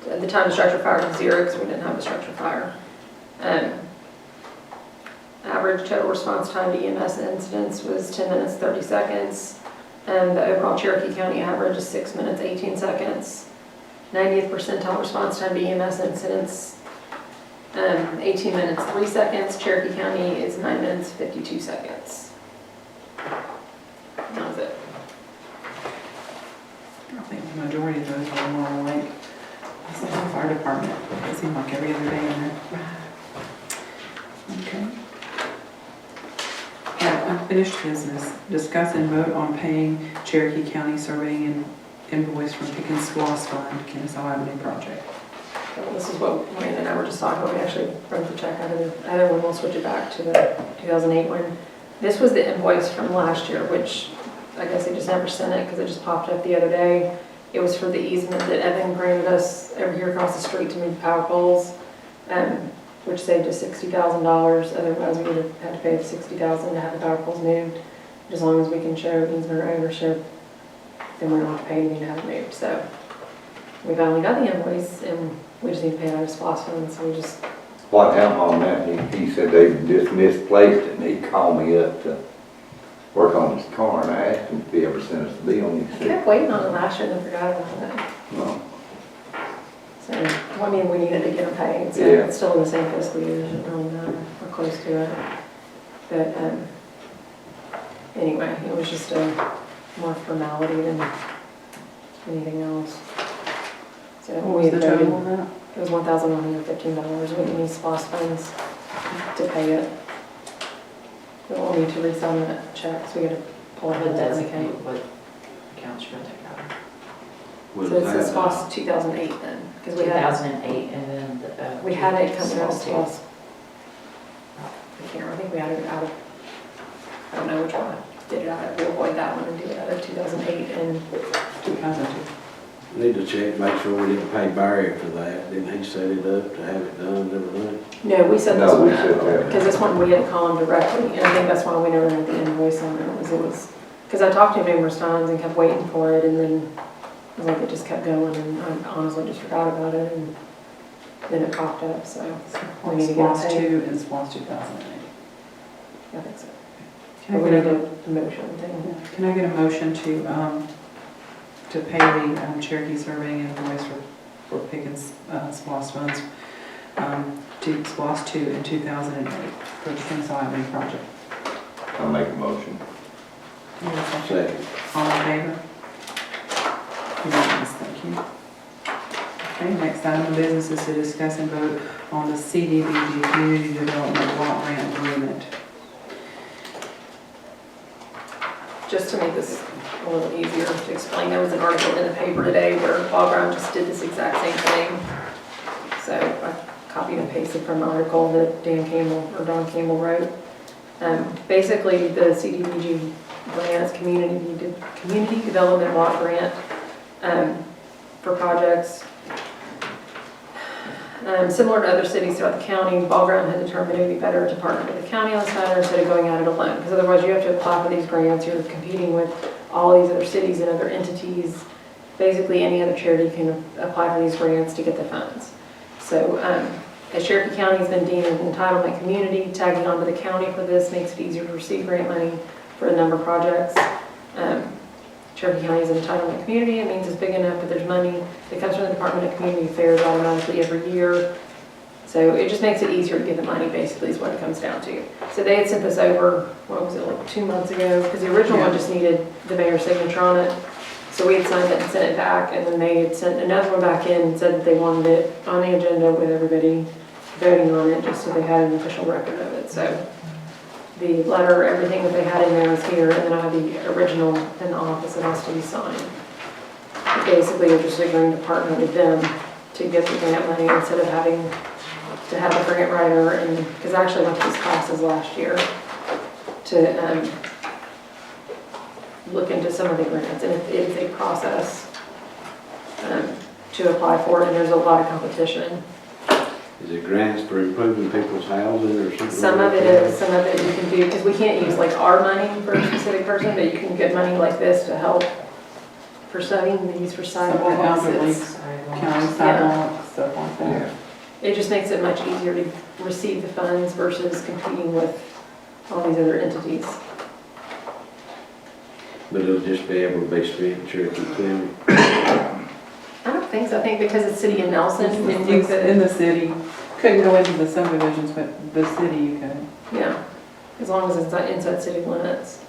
At the time, the structure fire was 0 because we didn't have a structure fire. Average total response time to EMS incidents was 10 minutes, 30 seconds. The overall Cherokee County average is 6 minutes, 18 seconds. 90th percentile response time to EMS incidents, 18 minutes, 3 seconds. Cherokee County is 9 minutes, 52 seconds. That was it. I think the majority of those are more like the fire department. It seemed like every other day in there. Okay. Unfinished business. Discuss and vote on paying Cherokee County Surveying and invoice from Pickens SPLOST Fund, Kennesaw Avenue project. This is what Miranda and I were just talking about. We actually wrote the check out of the other one. We'll switch it back to the 2008 one. This was the invoice from last year, which I guess they just never sent it because it just popped up the other day. It was for the easement that Evan granted us over here across the street to move power poles, which saved us $60,000. Otherwise, we would have had to pay the $60,000 to have the power poles moved. As long as we can show easement or ownership, then we don't have to pay anything to have it moved. So we finally got the invoice, and we just need to pay it out of SPLOST fund. So we just. What happened on that, he said they just misplaced it, and he called me up to work on his car, and I asked him if he ever sent us a bill, and he I said, kept waiting on it last year and I forgot about it. no. So, I mean, we needed to get them paid, so Yeah. it's still in the same fiscal year, it doesn't really matter, we're close to it. But, anyway, it was just a more formality than anything else. So What was the total on that? It was $1,115, we didn't use SPLOST funds to pay it. We won't need to re-sign that check, so we gotta pull it What and does designate. what accounts you're gonna take out? Was So it's that- a SPLOST 2008 then, because we had, 2008 and then the. we had it coming out of SPLOST. SPLOST. I can't remember, I think we had it out of, I don't know which one, I did it out of, we'll avoid that one and do it out of 2008 and 2002. Need to check, make sure we didn't pay Barry for that. Didn't he set it up to have it done and everything? no, we set this No, we one said up. that. Because this one, we had to call him directly, and I think that's why we never had the invoice on it, because I talked to him numerous times and kept waiting for it, and then, it was like, it just kept going, and I honestly just forgot about it, and then it popped up, so we need to get it SPLOST paid. 2 and SPLOST 2008. I think so. Can But we I need get a motion thing. can I get a motion to pay the Cherokee Surveying invoice for Pickens SPLOST funds to SPLOST 2 in 2008 for the Kenn project? I'll make a motion. Give me a second. Second. All in favor? Unanimous, thank you. Okay, next item of business is to discuss and vote on the CDBG Community Development Block Grant Agreement. Just to make this a little easier to explain, there was an article in the paper today where Bob Brown just did this exact same thing. So I copied and pasted from an article that Don Campbell wrote. Basically, the CDBG grant is Community Development Block Grant for projects. Similar to other cities throughout the county, Ball Ground had determined it would be better to partner with the county on this matter instead of going at it alone. Because otherwise you have to apply for these grants, you're competing with all these other cities and other entities. Basically any other charity can apply for these grants to get the funds. So as Cherokee County has been deemed an entitlement community, tagging onto the county for this makes it easier to receive grant money for a number of projects. Cherokee County is an entitlement community. It means it's big enough that there's money that comes from the Department of Community Affairs automatically every year. So it just makes it easier to get the money, basically, is what it comes down to. So they had sent this over, what was it, like 2 months ago? Because the original one just needed the mayor's signature on it. So we had signed it and sent it back, and then they had sent another one back in and said that they wanted it on the agenda with everybody voting on it, just so they had an official record of it. So the letter, everything that they had in there is here, and then I have the original in the office that has to be signed. Basically, we're just agreeing to partner with them to get the grant money instead of having to have a grant writer, and because I actually went to these classes last year to look into some of the grants, and it is a process to apply for it, and there's a lot of competition. Is it grants for improving people's housing or something? Some of it is, some of it you can do, because we can't use like our money for a specific person, but you can get money like this to help for studying, they use for Some of the sidewalks. elderly, It's- county sidewalks, stuff like that. Yeah. It just makes it much easier to receive the funds versus competing with all these other entities. But it'll just be able to be spent in Cherokee County. I don't think so, I think because it's city of Nelson, and you could, In the city, couldn't go into the subdivisions, but the city you could. yeah, as long as it's not inside city limits.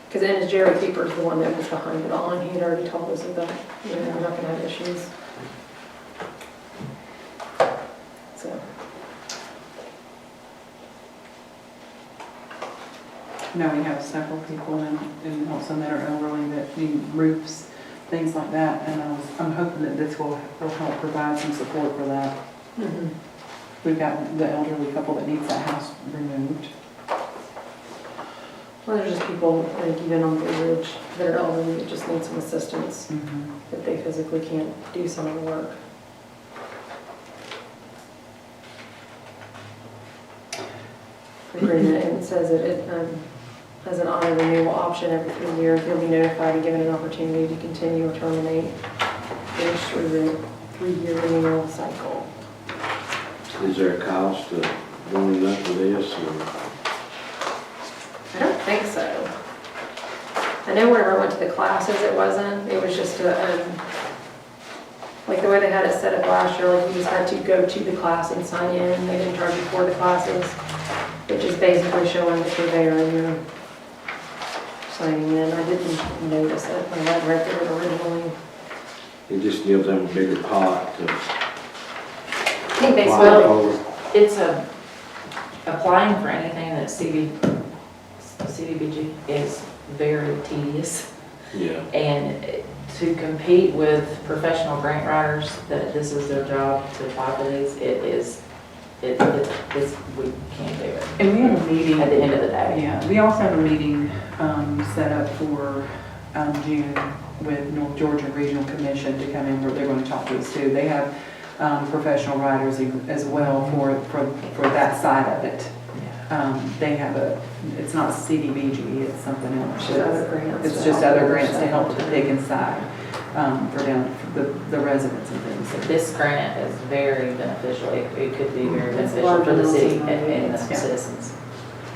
Because then Jerry Keeper's the one that was behind it all, and he had already told us that, you know, we're not gonna have issues. So, Now we have several people in Nelson that are elderly that need roofs, things like that, and I'm hoping that this will help provide some support for that. We've got the elderly couple that needs that house removed. well, there's just people, like even on Blue Ridge, that are elderly that just need some assistance, that they physically can't do some of the work. Agreement, and it says that it has an auto renewal option every 3 years. You'll be notified and given an opportunity to continue or terminate each 3-year renewal cycle. Is there a cost to going up with this or? I don't think so. I know whenever I went to the classes, it wasn't. It was just a, like the way they had it set up last year, like you just had to go to the class and sign in. They didn't charge you for the classes. It just basically showing that you're there and you're signing in. I didn't notice it when I read it originally. It just gives them a bigger pot to I think apply basically, for. it's applying for anything that CDBG is very tedious. Yeah. And to compete with professional grant writers, that this is their job to apply for these, we can't do it And we have a meeting. at the end of the day. Yeah, we also have a meeting set up for June with North Georgia Regional Commission to come in where they're going to talk to us too. They have professional writers as well for that side of it. They have it's not CDBG, it's something else. Just other grants. It's just other grants to help to pick inside for the residents and things. This grant is very beneficial. It could be very It's beneficial large for the amounts city of money. and the Yeah. citizens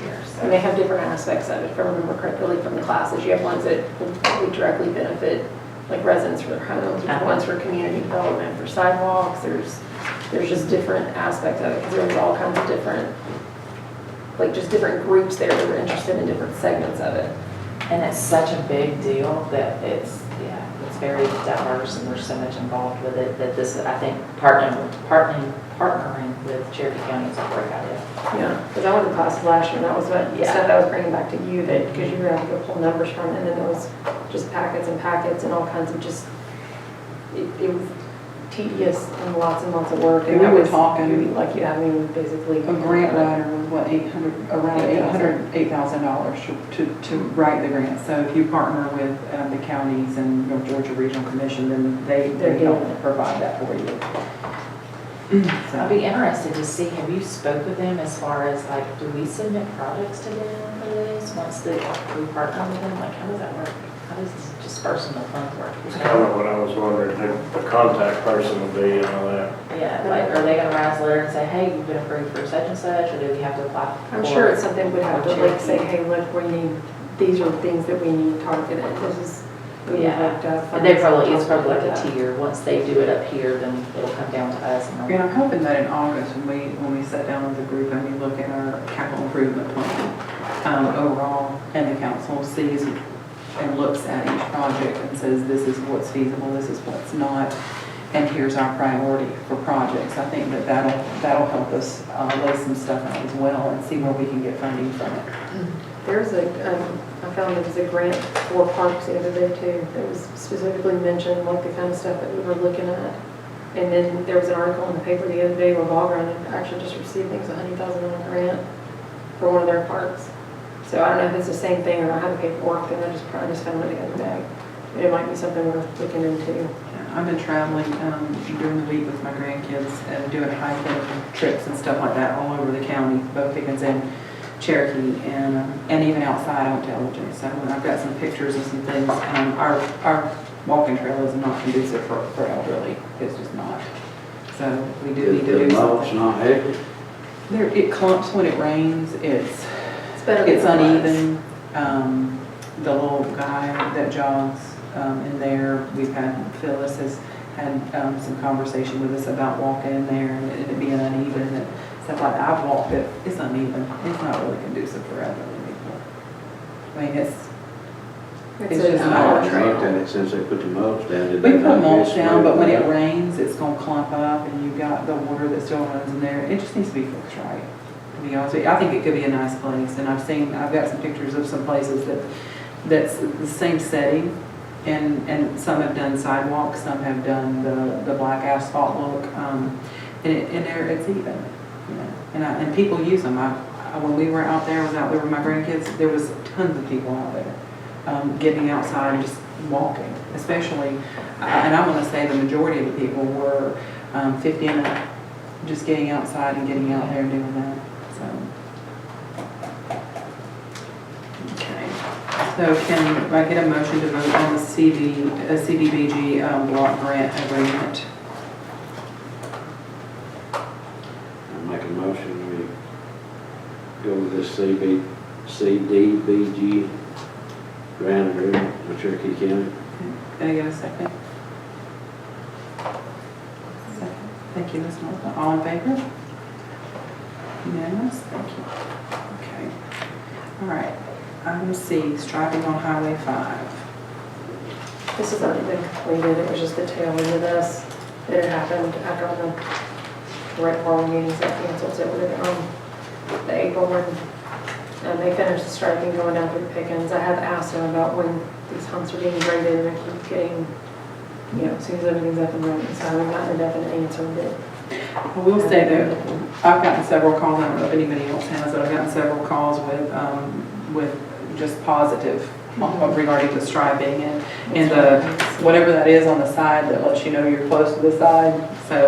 here. So. And they have different aspects of it, if I remember correctly from the classes. You have ones that will probably directly benefit, like residents for their homes, there's ones for community development, for sidewalks, there's just different aspects of it, because there's all kinds of different, like just different groups there that are interested in different segments of it. And it's such a big deal that it's very diverse and there's so much involved with it that this, I think, partnering with Cherokee County is a great idea. Yeah, because I went to classes last year, and that was what, the stuff that I was bringing back to you, that, because you were having to go pull numbers from it, and then there was just packets and packets and all kinds of just, it was tedious and lots of work. And we were talking- You'd be lucky to have me basically. A grant writer was what, around $8,000 to write the grant. So if you partner with the counties and North Georgia Regional Commission, then they help provide that for you. I'd be interested to see, have you spoke with them as far as like, do we submit projects to them for this once we partner with them? Like, how does that work? How does this dispersing of funds work? That's kind of what I was wondering, who the contact person would be and all that. Yeah, like, are they gonna write us a letter and say, hey, you've been approved for such and such, or do we have to apply for? I'm sure it's something we'd have to like say, hey, look, we need, these are things that we need targeted, this is. we need, Yeah, like, and it's probably like that. a tier. Once they do it up here, then it'll come down to us. And And I'm hoping that in August, when we sit down as a group and we look at our capital improvement plan overall, and the council sees and looks at each project and says, this is what's feasible, this is what's not, and here's our priority for projects. I think that'll help us lay some stuff out as well and see where we can get funding from it. There's I found there was a grant for parks the other day too, that was specifically mentioned, like the kind of stuff that we were looking at. And then there was an article in the paper the other day where Ball Ground had actually just received, I think it was a $100,000 grant for one of their parks. So I don't know if it's the same thing or I have the paperwork, then I just found it the other day. It might be something worth looking into. I've been traveling during the week with my grandkids and doing hiking trips and stuff like that all over the county, both Pickens and Cherokee, and even outside on television. So I've got some pictures and some things. Our walking trail is not conducive for elderly. It's just not. So we do need to do It's something. not heavy. It clumps when it rains. It's better than it was. uneven. The little guy that jogs in there, Phyllis has had some conversation with us about walking in there and it being uneven and stuff like that. I've walked it, it's uneven. It's not really conducive for elderly people. I mean, it's just I not. haven't looked at it since they put the mulch down. Did We they put not mulch just down, but when it spread rains, it's gonna clump up and you've got the water that still runs in there. It just needs to be fixed right, to be honest with you. I think it could be a nice place, and I've got some pictures of some places that's the same setting, and some have done sidewalks, some have done the black asphalt look, and it's even, you know, and people use them. When we were out there, I was out there with my grandkids, there was tons of people out there. Getting outside and just walking, especially, and I want to say the majority of the people were 50 and up, just getting outside and getting out there and doing that. So, okay. So can I get a motion to vote on the CDBG block grant agreement? I make a motion, we go with this CDBG grant agreement with Cherokee County. Can I get a second? Second. Thank you, Ms. Northland. All in favor? Unanimous? Thank you. Okay. All right. Item C, striping on Highway 5. This has already been completed, it was just the tail end of this. It had happened after all the rent borrowing meetings got canceled, so it would have been on the April one. And they finished the striping going down through Pickens. I have asked them about when these humps are being graded, and I keep getting, as soon as everything's up and running, so I haven't gotten a definite answer, but. I will say that I've gotten several calls, I don't know if anybody else has, but I've gotten several calls with just positive regarding the striping and the, whatever that is on the side that lets you know you're close to the side. So,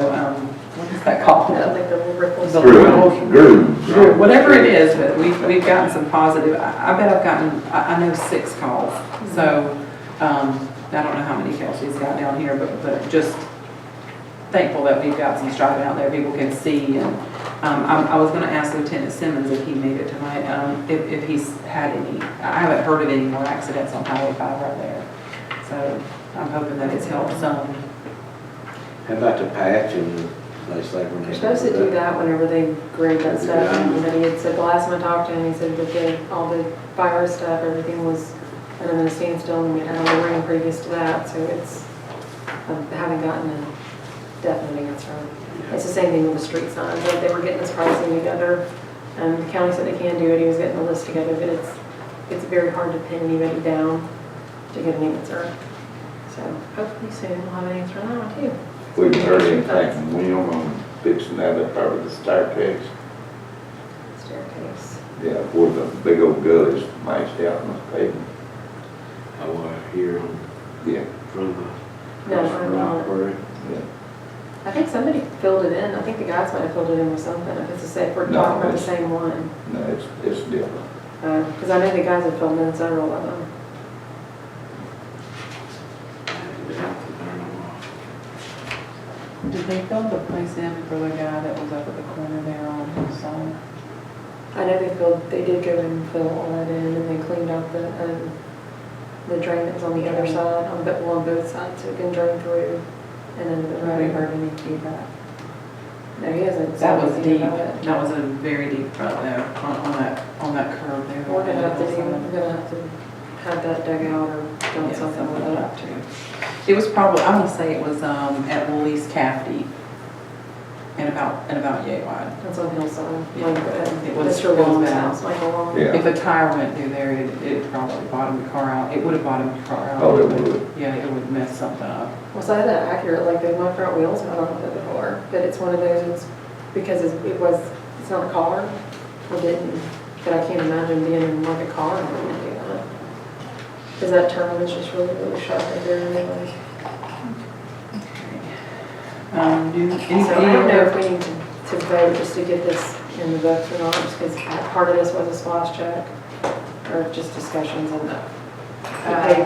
what is that called? Like the little ripples. The Groove. Whatever it is, but we've gotten some positive, I bet I've gotten, I know 6 calls. So, I don't know how many Kelsey's got down here, but just thankful that we've got some striping out there people can see. And I was going to ask Lieutenant Simmons if he made it tonight, if he's had any. I haven't heard of any more accidents on Highway 5 right there. So I'm hoping that it's helped some. How about the patch and they say when They're supposed to do that whenever they grade that stuff. Yeah. And then he had said, the last time I talked to him, he said that all the virus stuff, everything was kind of in a standstill, and we had a rain previous to that. So I haven't gotten a definite answer. It's the same thing with the street signs. Like they were getting this pricing together, and the county said they can do it. He was getting the list together, but it's very hard to pin anybody down to get an answer. So hopefully soon we'll have an answer on that one too. We've heard anything from William on fixing that up part of the staircase. Staircase. Yeah, where the big old gully's mashed out on the pavement. here Yeah, from No, I'm not. Rockford. yeah. I think somebody filled it in. I think the guys might have filled it in with something. If it's the same, we're No, talking about the it's- same one. No, it's different. Because I know the guys have filled in several of them. Did they fill the place in for the guy that was up at the corner there on Hillside? I know they did go and fill all that in, and they cleaned out the drain that was on the other side, on both sides, so it can drain through. And then the Have you road. heard any feedback? No, he hasn't. That was said deep, anything about it. that was a very deep rut there, on that curve there. We're gonna have to have that dug out or done Yeah, something with like that. that too. It was probably, I want to say it was at Willie's Cafety and about yay wide. That's on Hillside. Yeah, Like, it was- Mr. it was Long's bad. house, Michael Long. Yeah. If a tire went through there, it probably bottomed the car out. It would have bottomed the car out. Oh, it would. Yeah, it would mess something up. Was that accurate? Like my front wheels went on it before, but it's one of those, it's because it's not a car. It didn't, but I can't imagine being in like a car and doing that. Because that turn was just really, really sharp in there anyway. Do any, So I don't know if we need to vote just to get this in the books or not, just because part of this was a SPLOST check, or just discussions on that.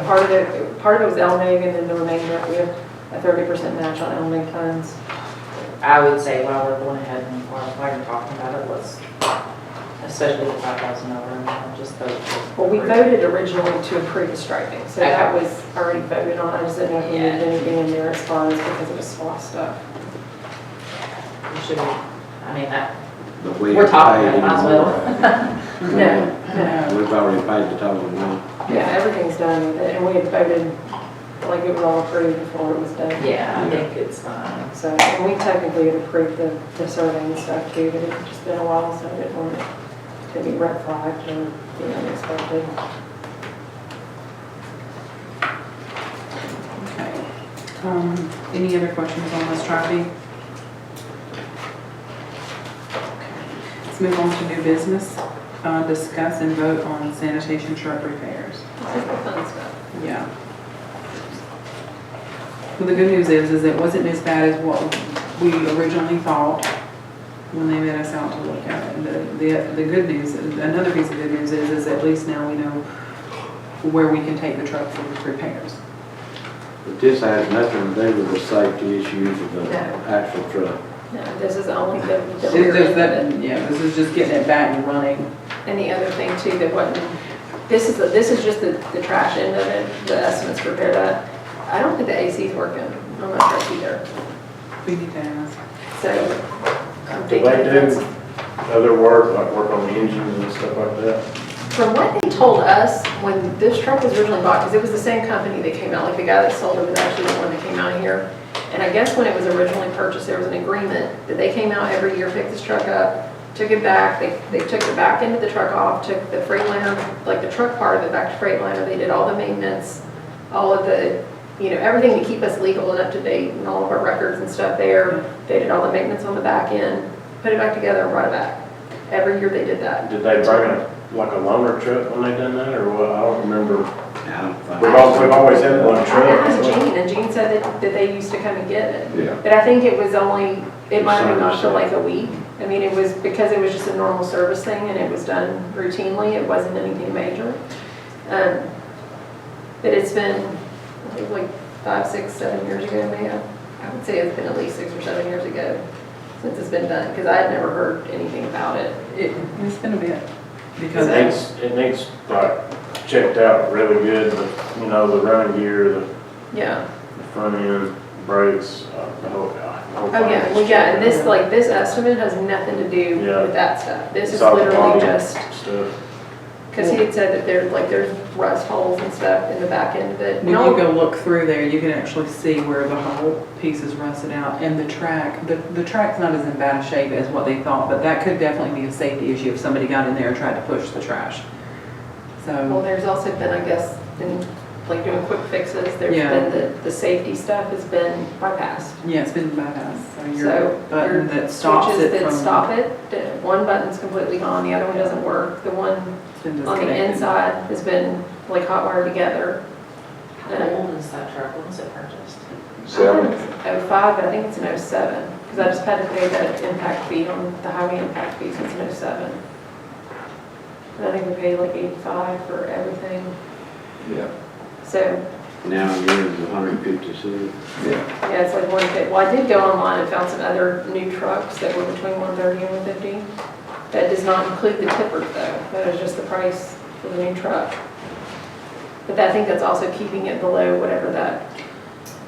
Part of it was LMIG, and then the remainder, we have a 30% match on LMIG funds. I would say while we're going ahead and while you're talking about it, let's, especially the $5,000, just vote. Well, we voted originally to approve the striping, so that Okay. was already voted on. I just didn't know if we needed anything in there as far as because it was SPLOST stuff. We should, I mean, But we we're talking paid about it, might as well. No, We've already paid the total amount. yeah, everything's done with it, and we had voted like it was all approved before it was done. Yeah, I think it's fine. So, and we technically had approved the surveying and stuff too, but it's just been a while, so I didn't want it to be red flagged or be unexpected. Okay. Any other questions on this striping? Let's move on to new business. Discuss and vote on sanitation truck repairs. This is the fun stuff. Yeah. Well, the good news is it wasn't as bad as what we originally thought when they made us out to look at it. The good news, another piece of good news is at least now we know where we can take the truck for repairs. But this has nothing to do with the safety issues of the No. actual truck. No, this is only the It's rear just end of it. that, yeah, this is just getting it back and running. And the other thing too that wasn't, this is just the trash end of it, the estimates to repair that. I don't think the AC's working on that truck either. We need to ask. So I'm Do thinking they that's, do other work, like work on the engines and stuff like that? from what they told us, when this truck was originally bought, because it was the same company that came out, like the guy that sold it was actually the one that came out here. And I guess when it was originally purchased, there was an agreement that they came out every year, picked this truck up, took it back, they took the back end of the truck off, took the Freightliner, like the truck part of it back to Freightliner, they did all the maintenance, all of the, you know, everything to keep us legal and up to date and all of our records and stuff there. They did all the maintenance on the back end, put it back together and brought it back. Every year they did that. Did they bring like a loaner truck when they done that, or what? I don't remember. I don't think. We've always had one I truck. asked Jean, and Jean said that they used to come and get it. Yeah. But I think it was only, it might have been gone for like a week. I mean, it was, because it was just a normal service thing and it was done routinely, it wasn't anything major. But it's been, I think like 5, 6, 7 years ago now. I would say it's been at least 6 or 7 years ago since it's been done, because I had never heard anything about it. It's been a bit, because It needs like checked out really good, you know, the running gear, the Yeah. front end, brakes, the whole thing. Oh, yeah, well, yeah, and this, like, this estimate has nothing to do Yeah. with that stuff. This is It's all the literally body just, stuff. because he had said that there's rust holes and stuff in the back end of it. when you go look through there, you can actually see where the whole piece is rusted out. And the track's not as in bad a shape as what they thought, but that could definitely be a safety issue if somebody got in there and tried to push the trash. Well, So, there's also been, I guess, in, like, doing quick fixes, there's Yeah. been the safety stuff has been bypassed. yeah, it's been badass. So your So button your that stops switches it that from. stop it, one button's completely gone, the other one doesn't work. The one It's been on the disconnected. inside has been like hot wired together. How old is that truck? When was it purchased? 05, but I think it's an 07, because I just had to pay that impact fee on the highway impact fee, so it's an 07. And I think we paid like 85 for everything, Yeah, so, Now yours is 156. yeah. yeah, it's like 150. Well, I did go online and found some other new trucks that were between 130 and 150. That does not include the tippers though, that is just the price for the new truck. But I think that's also keeping it below whatever that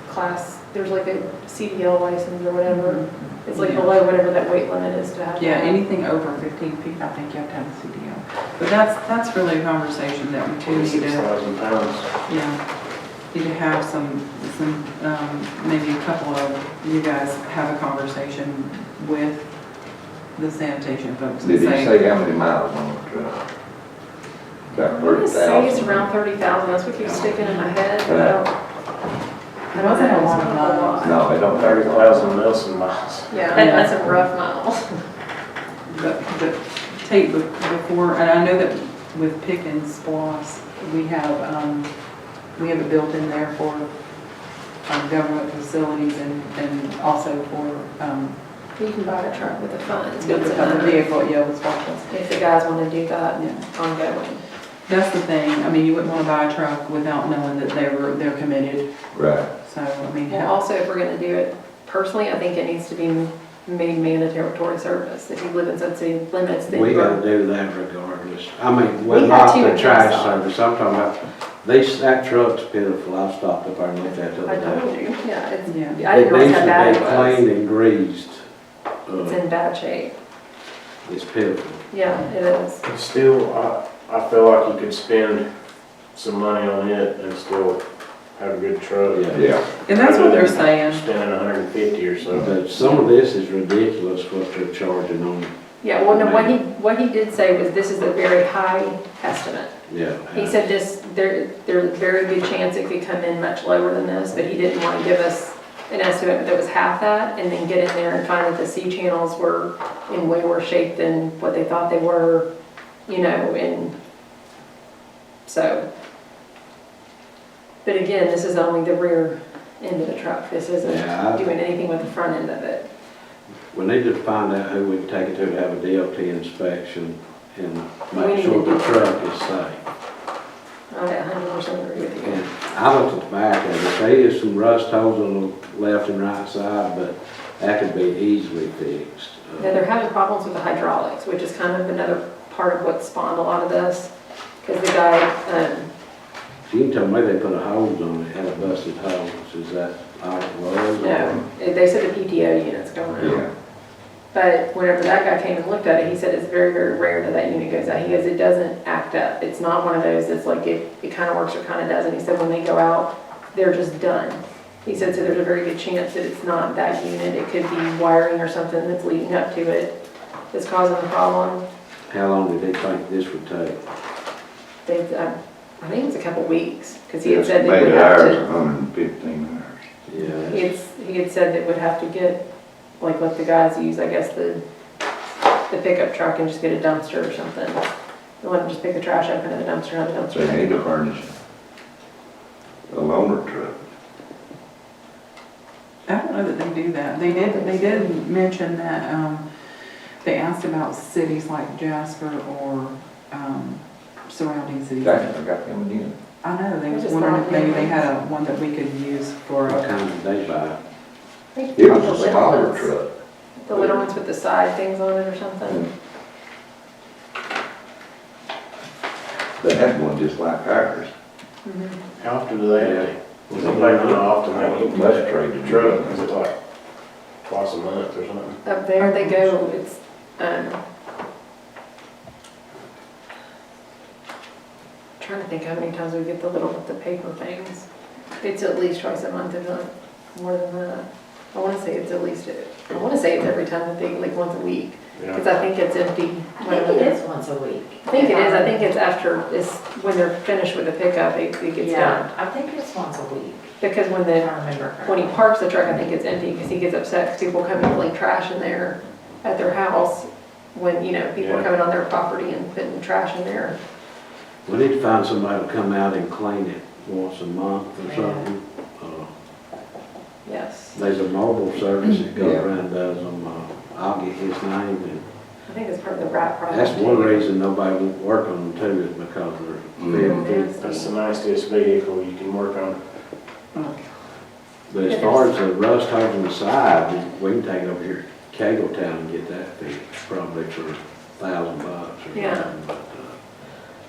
class, there's like a CDL license or whatever. It's like Yeah. below whatever that weight limit is to have. Yeah, that. anything over 15 feet, I think you have to have a CDL. But that's really a conversation that we do need to, 6,000 pounds. yeah, need to have some, maybe a couple of you guys have a conversation with the sanitation folks and Did he say, say how many miles on the truck? About I'm gonna say it's 30,000. around 30,000, that's what keeps sticking in my head, but I it don't wasn't a know, lot it's of not a miles. lot. No, they don't 30,000 Nelson miles. Yeah, that's some rough miles. But Tate, before, and I know that with Pickens SPLOST, we have it built in there for government facilities and also for, You can buy a truck with a funds, with the vehicle, yeah, with SPLOST. if the guys wanna do that Yeah. ongoing. That's the thing, I mean, you wouldn't want to buy a truck without knowing that they're committed, Right. so, I mean, Well, also, if we're gonna do it, personally, I think it needs to be made mandatory service. If you live in such city limits, then We you're. gotta do that regardless. I mean, We well, had not two the in trash Kennesaw. service, I'm talking about, that truck's pitiful. I've stopped up there and looked at it the I other told day. you, yeah, it's, yeah. I It didn't realize needs how to bad be it was. cleaned and greased. It's in bad shape. It's pitiful. Yeah, it is. It's still, I feel like you could spend some money on it and still have a good truck. Yeah. And that's what they're saying. Spending 150 or so. But some of this is ridiculous what they're charging on, Yeah, well, no, what he did say was this is a very high estimate. yeah. He said this, there's a very good chance it could come in much lower than this, but he didn't want to give us an estimate that was half that and then get in there and find that the C channels were in way worse shape than what they thought they were, you know, and so. But again, this is only the rear end of the truck. This isn't Yeah, doing anything with the front end of it. We need to find out who we can take it to have a DOT inspection and We make need sure to the do truck is safe. I 100% agree with you. And I looked at the back of it, there is some rust holes on the left and right side, but that could be easily fixed. Yeah, they're having problems with the hydraulics, which is kind of another part of what spawned a lot of this. Because the guy, Gene told me they put a hose on it, had a busted hose, is that all it was? no, they said the PTO unit's going out. Yeah. But whenever that guy came and looked at it, he said it's very, very rare that that unit goes out. He goes, it doesn't act up. It's not one of those that's like it kind of works or kind of doesn't. He said when they go out, they're just done. He said, so there's a very good chance that it's not that unit. It could be wiring or something that's leading up to it. that's causing the problem. How long did they think this would take? They've, I think it's a couple weeks, because he had said they Estimated would have hours, to, 115 hours. Yeah. he had said they would have to get, like, let the guys use, I guess, the pickup truck and just get a dumpster or something. They want to just pick the trash up and the dumpster, have the dumpster. They need to furnish a loaner truck. I don't know that they do that. They did mention that, they asked about cities like Jasper or, surrounding cities. I got them again. I know, they I was just wondering thought if maybe they maybe- had one that we could use for What a, kind did they buy? It was a smaller truck. The little ones with the side things on it or something. They had one just like ours. How often do they empty? Is it like how often they empty Less that traded. truck? Is it like twice a month or something? Up there they go, it's, trying to think how many times we get the little, the paper things. It's at least twice a month, if not more than that. I wanna say it's at least, I wanna say it's every time that they, like, once a week, because I think it's empty. I think it is once a week. I think it is, I think it's after, it's when they're finished with the pickup, it gets done. Yeah, I think it's once a week, Because when if the, I remember when he correctly. parks the truck, I think it's empty, because he gets upset, because people come and leave trash in there at their house, when, you know, people are Yeah. coming on their property and putting trash in there. We need to find somebody to come out and clean it once a month or something. Yes. There's a mobile service that goes Yeah. around and does them. I'll get his name and I think it's part of the rat problem. that's one too. reason nobody won't work on them too is because they're filthy. That's the nicest vehicle you can work on. But as far as the rust holes on the side, we can take it over here to Cagletown and get that fixed, probably for $1,000 or Yeah. something. But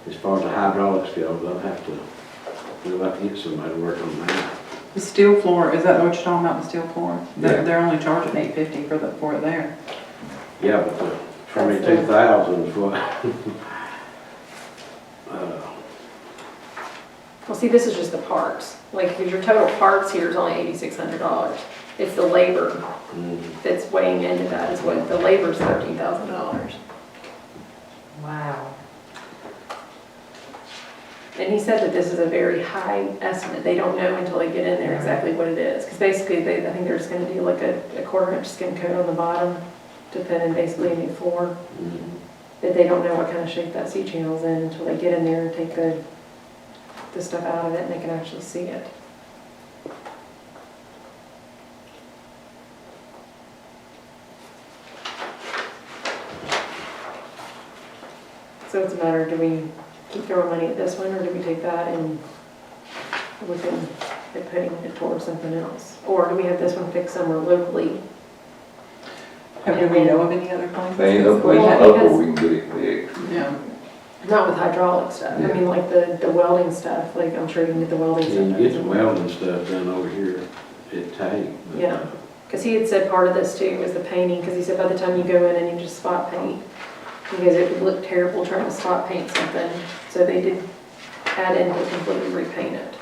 as far as the hydraulics go, we'll have to get somebody to work on that. the steel floor, is that what you're talking about, the steel floor? Yeah. They're only charging $850 for it there. Yeah, but the 22,000 is what. Well, see, this is just the parts. Like, because your total parts here is only $8,600. It's the labor that's weighing into that, is what, the labor's $13,000. Wow. And he said that this is a very high estimate. They don't know until they get in there exactly what it is. Because basically, I think they're just gonna do like a 1/4-inch skim coat on the bottom to put in basically a new floor. But they don't know what kind of shape that C channel's in until they get in there and take the stuff out of it and they can actually see it. So it's a matter, do we keep throwing money at this one, or do we take that and look at putting it towards something else? Or do we have this one fixed somewhere locally? Do we know of any other places? They ain't no We place had- local we can get it fixed. Yeah. Not with hydraulic stuff, I mean, like the welding stuff, like I'm sure you can get the welding You stuff. can get the welding stuff done over here at Tank. but, Yeah. Because he had said part of this too was the painting, because he said by the time you go in and you just spot paint, because it would look terrible trying to spot paint something, so they did add in to completely repaint it.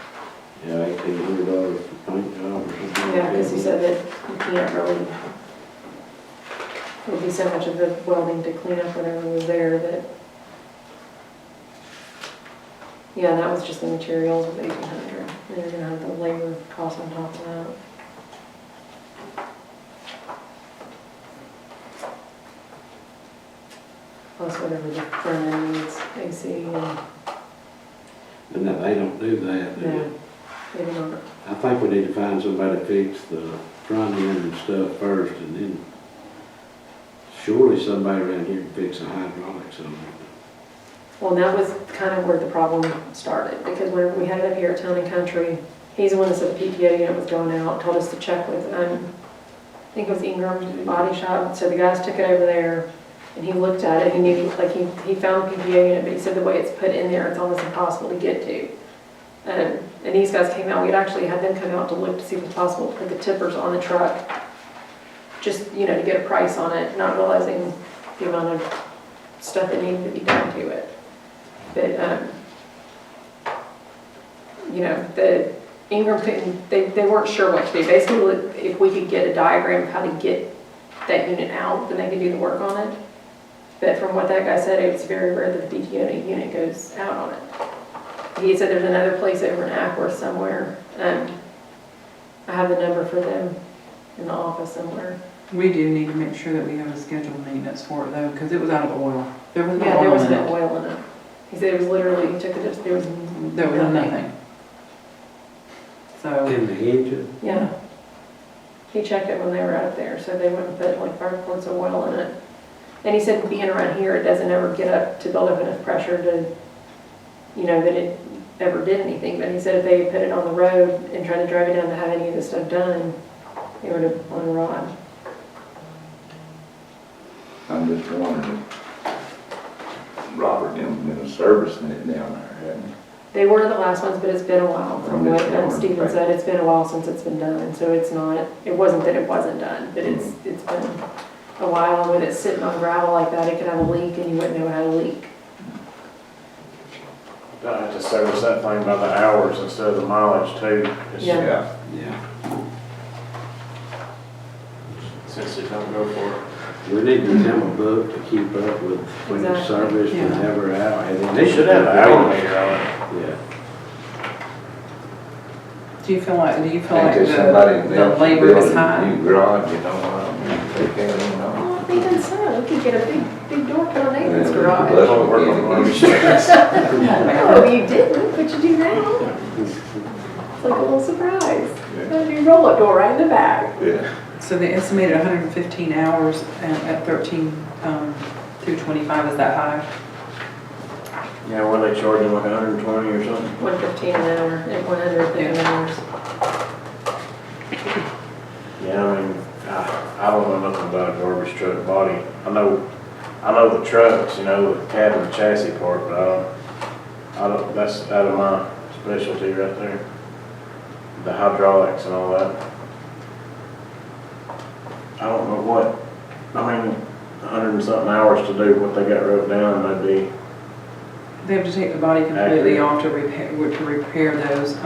Yeah, $1,800 for paint job or something. Yeah, because he said that you can't really, there'd be so much of the welding to clean up whenever it was there that. Yeah, and that was just the materials of 1,800, then you're gonna have the labor cost on top of that. Plus whatever the front end needs, AC and, But no, they don't do that. no, maybe not. I think we need to find somebody to fix the front end and stuff first, and then surely somebody around here can fix the hydraulics on it. Well, and that was kind of where the problem started, because whenever we had it up here at Town and Country, he's the one that said the PTO unit was going out, told us to check with, I think it was Ingram's Body Shop, so the guys took it over there, and he looked at it, he knew, like, he found the PTO unit, but he said the way it's put in there, it's almost impossible to get to. And these guys came out, we'd actually had them come out to look to see if it's possible to put the tippers on the truck, just, you know, to get a price on it, not realizing the amount of stuff that needed to be done to it. But, you know, the Ingram couldn't, they weren't sure what to do. Basically, if we could get a diagram of how to get that unit out, then they could do the work on it. But from what that guy said, it's very rare that the DTO unit goes out on it. He said there's another place over in Ackworth somewhere. I have the number for them in the office somewhere. We do need to make sure that we have a scheduled maintenance for it though, because it was out of oil. There was no Yeah, there oil was in no it. oil in it. He said it was literally, he took it, there was There was nothing. So, In the engine, Yeah. He checked it when they were out there, so they wouldn't put like 5 quarts of oil in it. And he said being around here, it doesn't ever get up to build up enough pressure to, that it ever did anything. But he said if they put it on the road and tried to drive it down to have any of this stuff done, it would have run rod. I'm just wondering, Robert, them been servicing it down there, hadn't he? They were the last ones, but it's been a while. From I'm what just wondering. Stephen said, it's been a while since it's been done. So it's not, it wasn't that it wasn't done, but it's been a while. And with it sitting on gravel like that, it could have a leak and you wouldn't know it had a leak. I have to service that thing by the hours instead of the mileage too. It's- Yeah. yeah. Since it don't go for it. We need to have a book to keep up with when it's Exactly. serviced, Yeah. whenever out. and They should have an hour meter on it. Yeah. do you feel like Think there's somebody the labor is building a high? new garage, you know, they can't even know. Oh, I think that's so. We could get a big door put on Nathan's Yeah, garage. but- Don't work on the streets. Oh, you didn't, but you do now. It's like a little surprise. A new roll-up door right in the back. Yeah. So they estimated 115 hours at 13 through 25, is that high? Yeah, what are they charging, like 120 or something? $115 an hour and 150 hours. Yeah, I mean, I don't know nothing about a garbage truck body. I know the trucks, the cab and the chassis part, but I don't, that's out of my specialty right there. The hydraulics and all that. I don't know what, 100 and something hours to do what they got wrote down, that'd be, They have to take the body completely Accurate. off to repair those,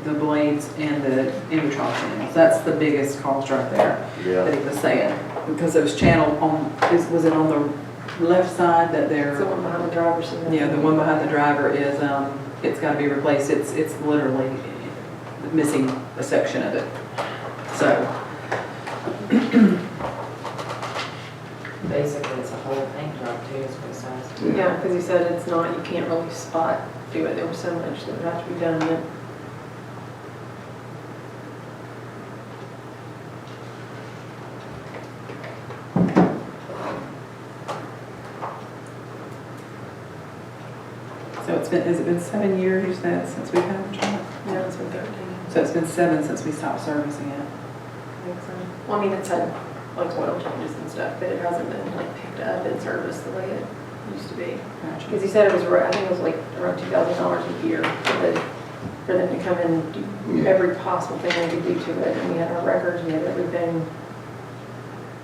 the blades and the invocation channels. That's the biggest cost right there yeah. that he was saying. Because those channel was it on the left side that It's the they're, one behind the driver's seat. yeah, the one behind the driver is, it's gotta be replaced. It's literally missing a section of it. So, Basically, it's a whole paint job too, is what it says. Yeah, because he said it's not, you can't really spot do it. There was so much that would have to be done in it. so has it been 7 years, you said, since we've had the truck? Yeah, it's been 13. So it's been 7 since we stopped servicing it. I think so. Well, it's had like oil changes and stuff, but it hasn't been like picked up and serviced the way it used to be. Gotcha. Because he said it was, I think it was like around $2,000 a year for them to come in and do Yeah. every possible thing they could do to it. And we had our records, we had everything.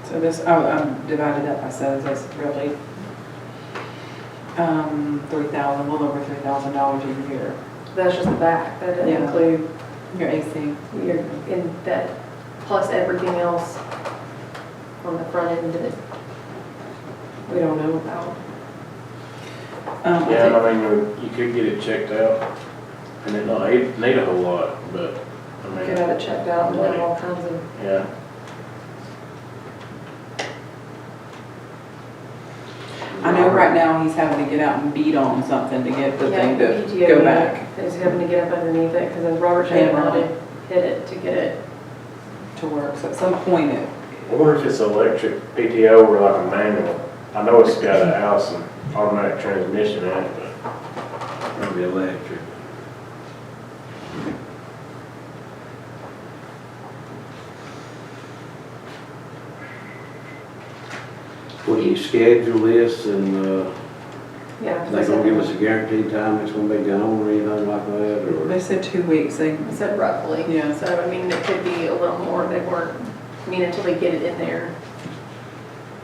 So this, I'm divided up by sevens, that's really, 3,000, a little over $3,000 a year. That's just the back. That doesn't Yeah. include Your AC. your, in that, plus everything else on the front end that we don't know about. I Yeah, think- I mean, you could get it checked out, and it don't need a whole lot, but, We could have it checked out and have all kinds of, yeah. I know right now he's having to get out and beat on something to get the yeah, thing the to PTO go unit back is having to get up underneath it because Robert showed how to hit it to get it. to work. So at some point it, I wonder if it's electric PTO or like a manual. I know it's got a house and automatic transmission in it, but Probably electric. Will you schedule this and, Yeah. 'cause they gonna give us a guaranteed time it's gonna be gone or anything like that, or? they said 2 weeks. They, I said roughly. Yeah. So, it could be a little more. They weren't, until they get it in there.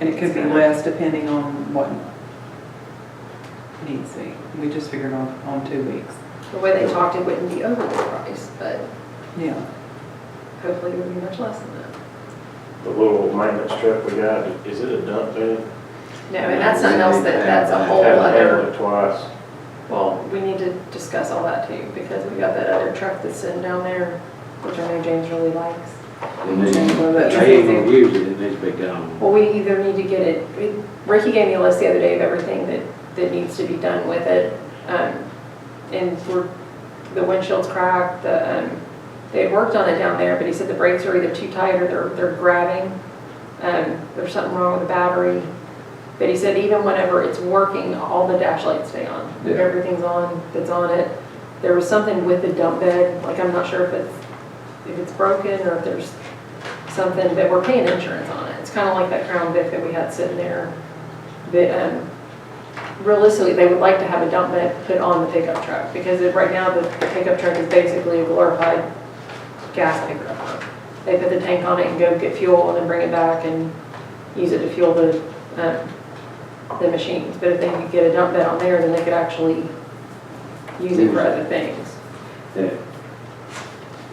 and it could be less depending on what needs to be. We just figured on 2 weeks. The way they talked, it wouldn't be over the price, but Yeah. hopefully it would be much less than that. the little maintenance truck we got, is it a dump bed? No, and that's something else that's a whole Had to handle other, it twice. well, we need to discuss all that too, because we got that other truck that's sitting down there, which I know James really likes. And then they ain't gonna use it, it needs to be gone. Well, we either need to get it, Ricky gave me a list the other day of everything that needs to be done with it. And the windshield's cracked, they had worked on it down there, but he said the brakes are either too tight or they're grabbing. There's something wrong with the battery. But he said even whenever it's working, all the dash lights stay on. Yeah. Everything's on that's on it. There was something with the dump bed, like I'm not sure if it's broken or if there's something, but we're paying insurance on it. It's kind of like that Crown Vic that we had sitting there. But realistically, they would like to have a dump bed put on the pickup truck because right now the pickup truck is basically a glorified gas pickup. They put the tank on it and go get fuel and then bring it back and use it to fuel the machines. But if they could get a dump bed on there, then they could actually use it for other things. Yeah.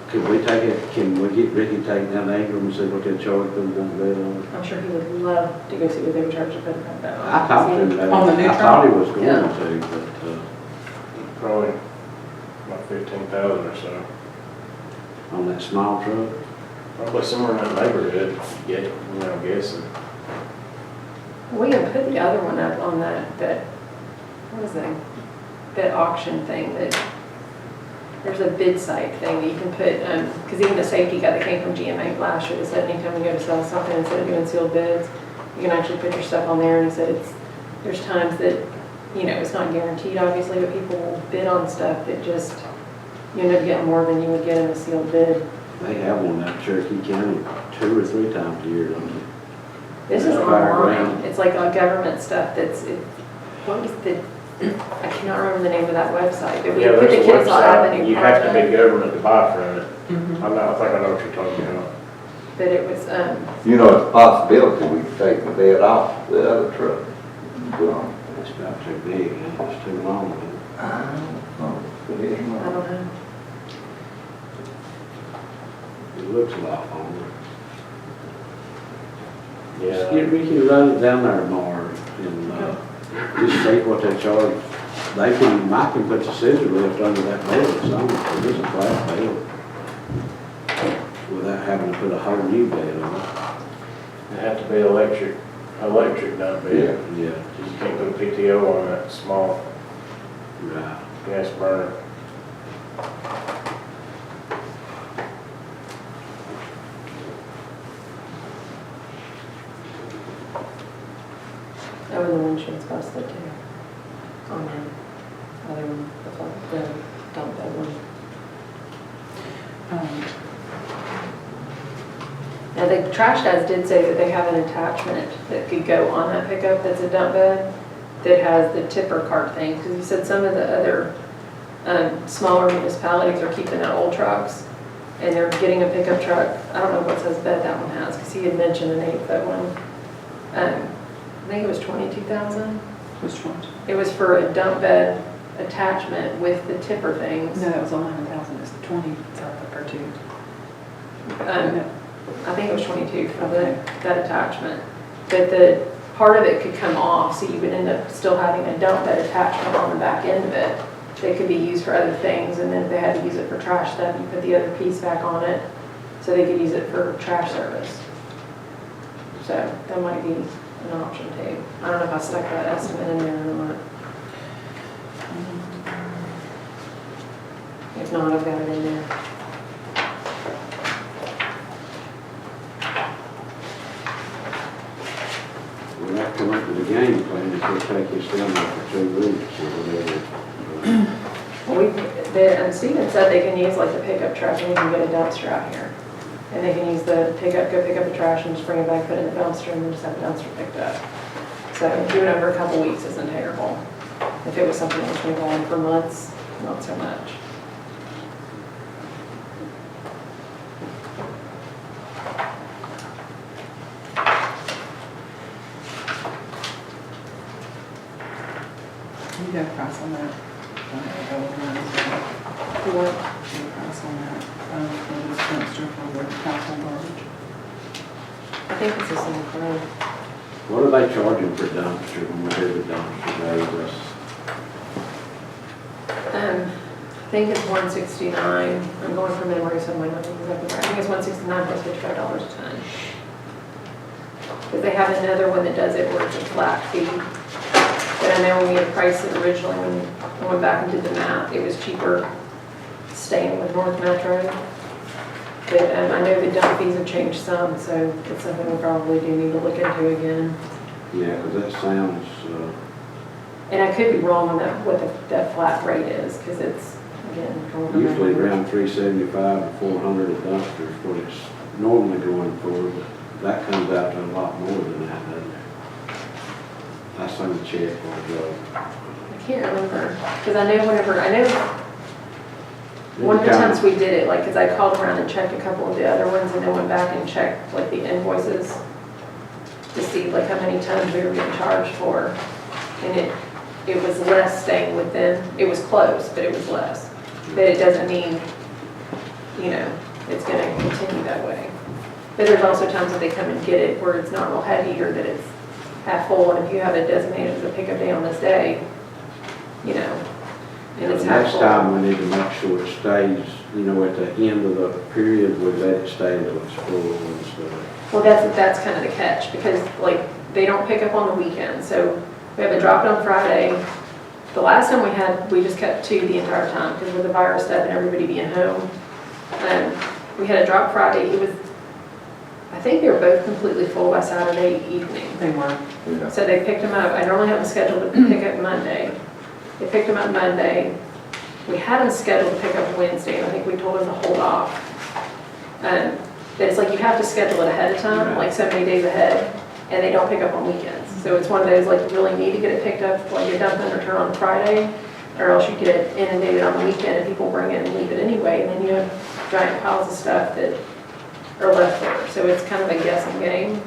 Could we take it, can we get Ricky taken down to Ingram and see what they charge them dump bed on? I'm sure he would love to go see what they would charge to put a dump bed on. I talked to him about it. On the new I thought he truck? was going Yeah. to, but, Probably about 15,000 or so. on that small truck. Probably somewhere in that neighborhood, I'm guessing. We can put the other one up on that, what is that auction thing that, there's a bid site thing that you can put, because even the safety guy that came from GMA last year, they said anytime you go to sell something, instead of doing sealed bids, you can actually put your stuff on there, and he said there's times that, it's not guaranteed obviously, but people will bid on stuff that just, you end up getting more than you would get in a sealed bid. They have one out in Cherokee County 2 or 3 times a year, don't they? This is Yeah, online, it's like a government stuff what was I cannot remember the name of that website, but we Yeah, put the there's a kids on Avenue website, you have to Project. be government to buy from it. Mhm. I think I know what you're talking about. But it was, You know, it's a possibility we could take the bed off the other truck. Well, It's about too big, it's too long. I don't know. It is I not. don't know. It looks a lot longer. Just Yeah. get Ricky to run it down there tomorrow and, just see what they charge. Mike can put the scissor lift under that bed or something, because it's a flat bed. Without having to put a whole new bed on it. It have to be electric dump bed. Yeah, You can't put a PTO on that small right. gas burner. Oh, and the windshield's busted too. On the other one, the dump bed one. Now, the trash guys did say that they have an attachment that could go on that pickup that's a dump bed that has the tipper cart thing, because he said some of the other smaller municipalities are keeping their old trucks and they're getting a pickup truck. I don't know what size bed that one has, because he had mentioned an 8-foot one. I think it was 22,000. Which one? It was for a dump bed attachment with the tipper things. No, it was 11,000, it's 20, or 2. I think it was 22 for that attachment. But the part of it could come off, so you would end up still having a dump bed attachment on the back end of it. That could be used for other things, and then if they had to use it for trash stuff, you put the other piece back on it, so they could use it for trash service. So that might be an option too. I don't know if I stuck that estimate in there or not. If not, I've got it in there. We'll have to come up with a game plan if we take this down there for 2 weeks or whatever. Well, Steven said they can use like the pickup trash, and we can get a dumpster out here. And they can use go pick up the trash and just bring it back, put it in the dumpster, and then just have the dumpster picked up. So doing it over a couple weeks isn't terrible. If it was something that was going to go on for months, not so much. You got a price on that? What? A price on that, for this dumpster for the household garbage? I think it's the same thing. What are they charging per dumpster when we do the dumpster day? I think it's 169, I'm going from memory, so I might not be exactly right. I think it's 169 plus $55 a ton. But they have another one that does it where it's a flat fee. But I know when we had priced it originally, when I went back and did the math, it was cheaper staying with North Metro. But I know the dump fees have changed some, so it's something we probably do need to look into again. Yeah, because that sounds, And I could be wrong on that, what that flat rate is, because it's, again, I don't remember. usually around 375 to 400 a dumpster is what it's normally going for, but that comes out to a lot more than that, doesn't it? That's on the check or I can't remember, because I know one of the times we did it, like, because I called around and checked a couple of the other ones, and then went back and checked, like, the invoices to see, like, how many tons we were being charged for, and it was less staying within, it was close, but it was less. But it doesn't mean, you know, it's gonna continue that way. But there's also times that they come and get it where it's not real heavy, or that it's half full, and if you have it designated as a pickup day on this day, you know, and it's half next full. time we need to make sure it stays, you know, at the end of the period, we let it stay until it's full and stuff. Well, that's kind of the catch, because like, they don't pick up on the weekend, so we have it dropped on Friday. The last time we just kept 2 the entire time, because with the virus stuff and everybody being home. We had it drop Friday, I think they were both completely full by Saturday evening. They were. Yeah. So they picked them up, I normally have them scheduled to pick up Monday. They picked them up Monday. We had them scheduled to pick up Wednesday, and I think we told them to hold off. But it's like you have to schedule it ahead of time, like so many days ahead, and they don't pick up on weekends. So it's one of those, like, you really need to get it picked up, like your dump and return on Friday, or else you get it inundated on the weekend and people bring it and leave it anyway, and then you have giant piles of stuff that are left there. So it's kind of a guessing game.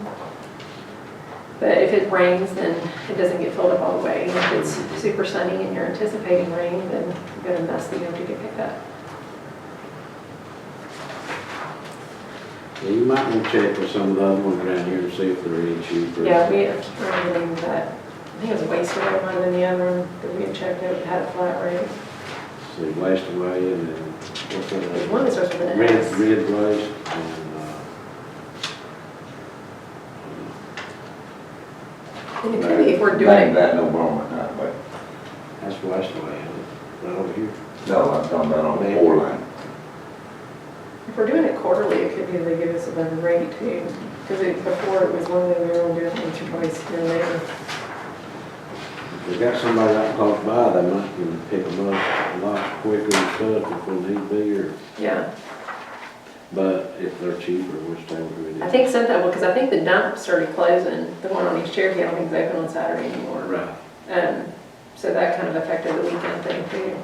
But if it rains, then it doesn't get filled up all the way. And if it's super sunny and you're anticipating rain, then you're gonna mess the to get picked up. Yeah, you might want to check with some of the other ones around here to see if they're any cheaper. Yeah, we have, I think it was waste away might have been the other one that we had checked out, had a flat rate. See, waste away and then, what's that? There's one that starts with an Red S. waste And it could be if we're doing Ain't it, that no wrong with that, but, that's waste away, isn't it? Right over here. no, I'm talking about on the 4 line. if we're doing it quarterly, it could be they give us a better rate too. Because before it was one that we were only doing once or twice here and there. If we got somebody out close by, they might can pick them up a lot quicker and stuff if we need be, or, Yeah. but if they're cheaper, we'll stay with it. I think something, because I think the dump started closing, the one on East Cherokee, I don't think it's open on Saturday anymore. Right. So that kind of affected the weekend thing too.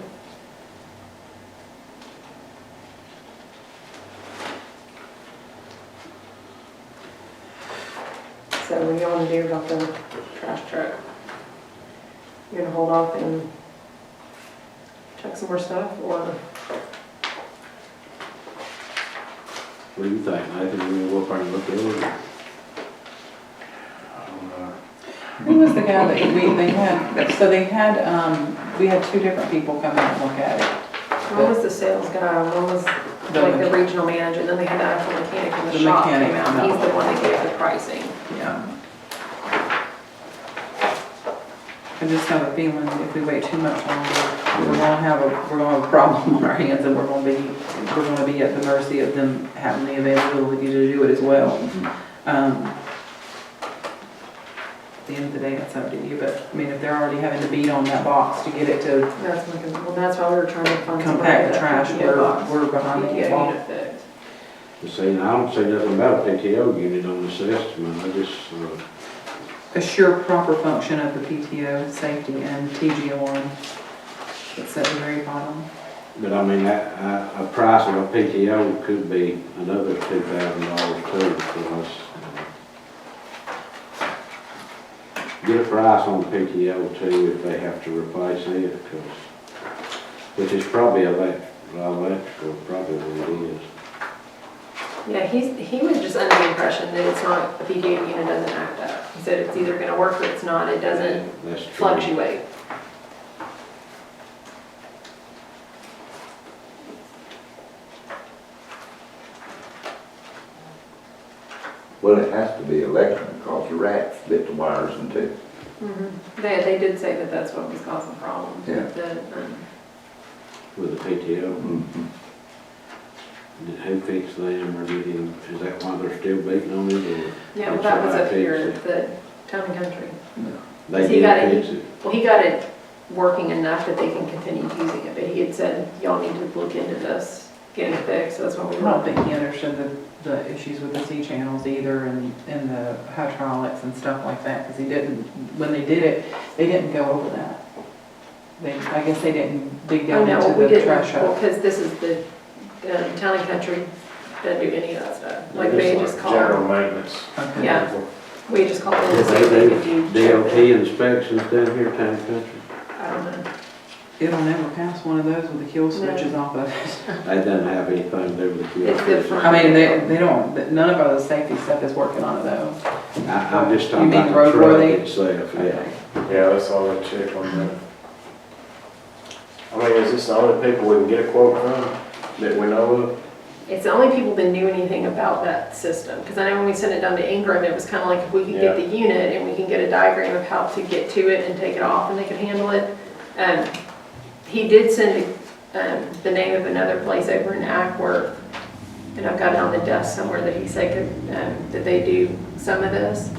So what do you want to do about the trash truck? You're gonna hold off and check some more stuff, or? What do you think, Nathan? We'll go up there and look at it. Who was the guy that we had 2 different people come out and look at it. One was the sales guy, one was like the regional manager, and then they had the actual mechanic in the The shop mechanic, came out. no. He's the one that gave the pricing. Yeah. I just have a feeling if we wait too much longer, we're gonna have a problem on our hands, and we're gonna be at the mercy of them having the availability to do it as well. At the end of the day, that's up to you, but I mean, if they're already having to beat on that box to get it to That's why we were trying to find somebody compact the that trash, PTO box. we're behind the PTO ball. unit fixed. You see, I don't see nothing about a PTO unit on this estimate, I just, Assure proper function of the PTO, safety, and TG1. It's at the very bottom. but I mean, a price of a PTO could be another $2,000 too, because get a price on the PTO too if they have to replace it, which is probably electrical, probably what it is. Yeah, he was just under the impression that it's not, a PTA unit doesn't act up. He said it's either gonna work or it's not, it doesn't That's true. fluctuate. Well, it has to be electric because the rats bit the wires in two. They did say that that's what was causing problems. Yeah. With the PTO. Mhm. Did who fix them or did he, is that why they're still beating on it or? Yeah, well, did that was up somebody here fix at the Town and Country. They He did got it. fix it. Well, he got it working enough that they can continue using it, but he had said, y'all need to look into this, getting it fixed, so that's what we I were. don't think he understood the issues with the C channels either and the hydraulics and stuff like that, because he didn't, when they did it, they didn't go over that. I guess they didn't dig Oh, down no, into we the didn't, threshold. because this is the, Town and Country doesn't do any of that stuff. Like, It's they like just call, General maintenance. Okay. Yeah. we just call them Did and see if they they could do. do DOT inspections down here, Town and Country? I don't know. It'll never pass one of those with the kill switches off of it. They doesn't have anything to do with the It's the kids. front. I mean, they don't, none of our safety stuff is working on it though. I'm just talking You mean about the truck roadworthy? itself, yeah. Okay. Yeah, that's all I check on that. I mean, is this the only people we can get a quote from that we know of? It's the only people that knew anything about that system, because I know when we sent it down to Ingram, it was kind of like if we could get the unit and we can get a diagram of how to get to it and take it off and they could handle it. He did send the name of another place over in Ackworth, and I've got it on the desk somewhere that he said could, that they do some of this.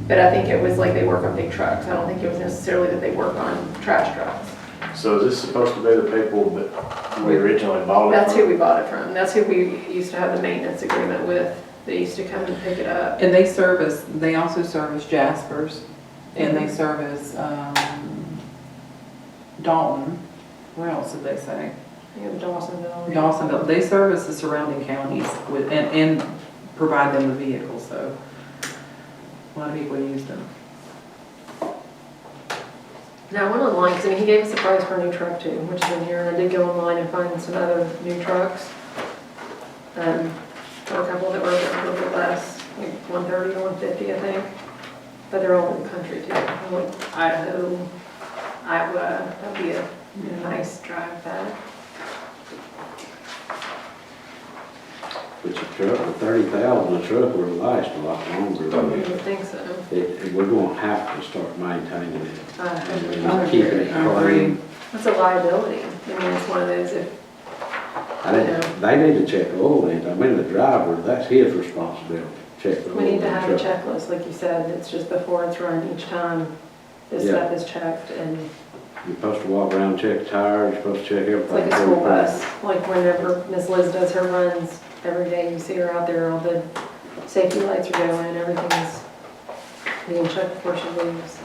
But I think it was like they work on big trucks. I don't think it was necessarily that they work on trash trucks. So is this supposed to be the people that we originally bought it That's who from? we bought it from. That's who we used to have the maintenance agreement with. They used to come and pick it up. And they also service Jaspers, and they service, Dalton. Where else did they say? You know, Dawsonville. Dawsonville. They service the surrounding counties with, and provide them with vehicles, so a lot of people use them. Now, I went online, because I mean, he gave us a price for a new truck too, which is in here, and I did go online and find some other new trucks. Or a couple that were a little bit less, like 130 or 150, I think. But they're all in the country too, like Idaho, Iowa, that'd be a nice drive back. But your truck, the 30,000, the truck will last a lot longer. I would think so. We're gonna have to start maintaining it. I And keeping it clean. That's a liability. I mean, it's one of those, if, They need to check oil in. I mean, the driver, that's his responsibility, check the oil. we need to in the have a truck. checklist, like you said, it's just before it's run each time, this Yeah. stuff is checked, and You're supposed to walk around and check the tires, you're supposed to check it's everything. like a school bus. Like whenever Miss Liz does her runs, every day you see her out there, all the safety lights are going, everything's being checked before she leaves.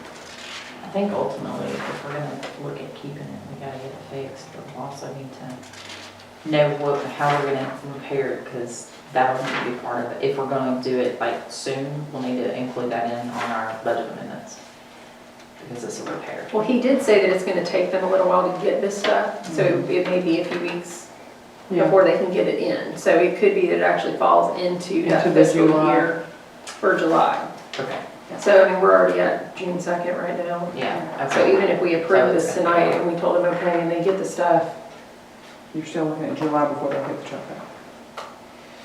I think ultimately, if we're gonna look at keeping it, we gotta get it fixed, but we also need to know how we're gonna repair it, because that'll need to be part of it. If we're gonna do it like soon, we'll need to include that in on our budget amendments, because it's a repair. Well, he did say that it's gonna take them a little while to get this stuff, so it may be a few weeks Yeah. before they can get it in. So it could be that it actually falls into that Into the fiscal July. year for July. Okay, So, I mean, we're already at June 2nd right now. yeah, So okay. even if we So approve it's this gonna be- tonight and we told them, okay, and they get the stuff, You're still looking at July before they pick the truck up.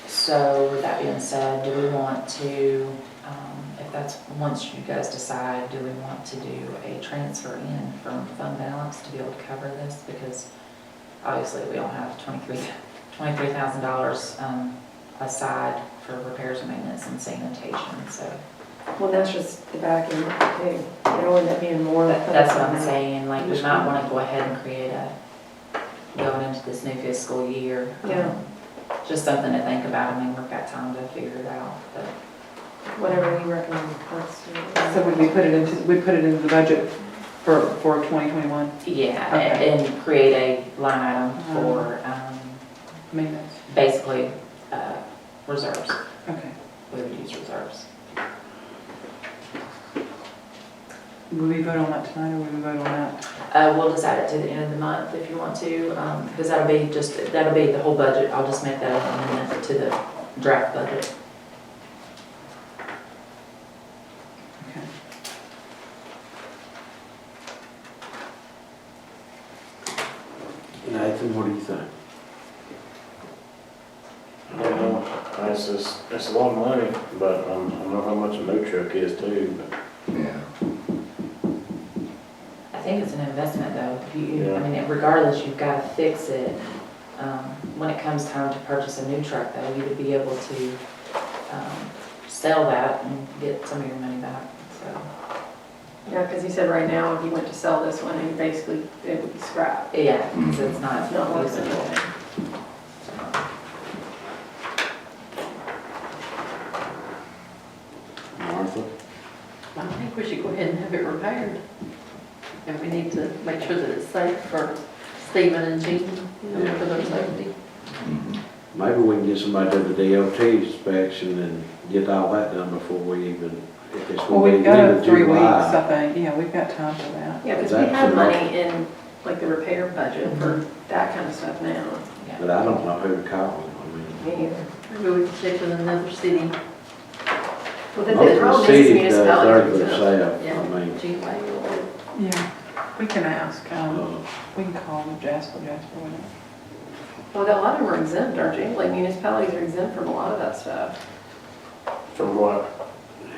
So with that being said, do we want to, if that's, once you guys decide, do we want to do a transfer in from fund balance to be able to cover this? Because obviously we don't have $23,000 aside for repairs and maintenance and sanitation, so. well, that's just the back end too. It'll end up being more. That's what I'm saying, like, we might want to go ahead and create going into this new fiscal year. Yeah. Just something to think about. I mean, we've got time to figure it out, but. Whatever you recommend. So would we put it into the budget for 2021 Yeah, Okay. and create a line item for, maintenance? basically, reserves. Okay. We would use reserves. Will we vote on that tonight, or will we vote on that? We'll decide it to the end of the month if you want to, because that'll be the whole budget. I'll just make that an amendment to the draft budget. Okay. Nathan, what do you think? It's a lot of money, but I don't know how much a new truck is too, but. Yeah. I think it's an investment though. Yeah. I mean, regardless, you've got to fix it. When it comes time to purchase a new truck though, you would be able to sell that and get some of your money back, so. Yeah, because he said right now, if you went to sell this one, he basically, it would be scrap. Yeah, because it's not, It's not worth usable. anything. Martha? I think we should go ahead and have it repaired. And we need to make sure that it's safe for Stephen and Jean, for their safety. Maybe we can get somebody to the DOT inspection and get all that done before we even, if it's Well, gonna be we've got end of 3 weeks, July. I think, yeah, we've got time for that. Yeah, because we That's have enough. money in, like, the repair budget for that kind of stuff now. But I don't know who to call. I mean, Me either. Maybe we can check with another city. Well, the most of problem the is cities does municipalities. theirs themselves. Yeah. I mean, G-Way or Yeah, we can ask, uh, we can call Jasper, whatever. Well, a lot of them are exempt, aren't you? Like municipalities are exempt from a lot of that stuff, From what?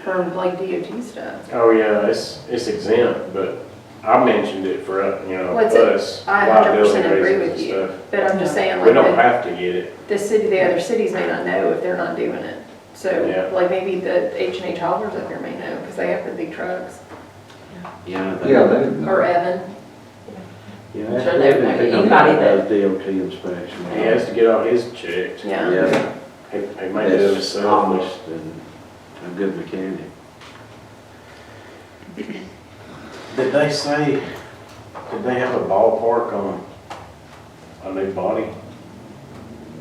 from like DOT stuff. Oh, yeah, it's exempt, but I mentioned it for, Well, it's a- us, I 100% liability agree reasons with and you. stuff. But I'm just saying, We don't like, have to get it. the city, the other cities may not know if they're not doing it. So, Yeah. like, maybe the H&H haulers up here may know, because they have the big trucks. yeah, Yeah, they, they. Or Evan. yeah, Sure, that's they- anybody anybody that does DOT inspection. He has to get all his checked. Yeah. Yeah, He may do it that's himself. honest and a good mechanic. Did they say, did they have a ballpark on a new body?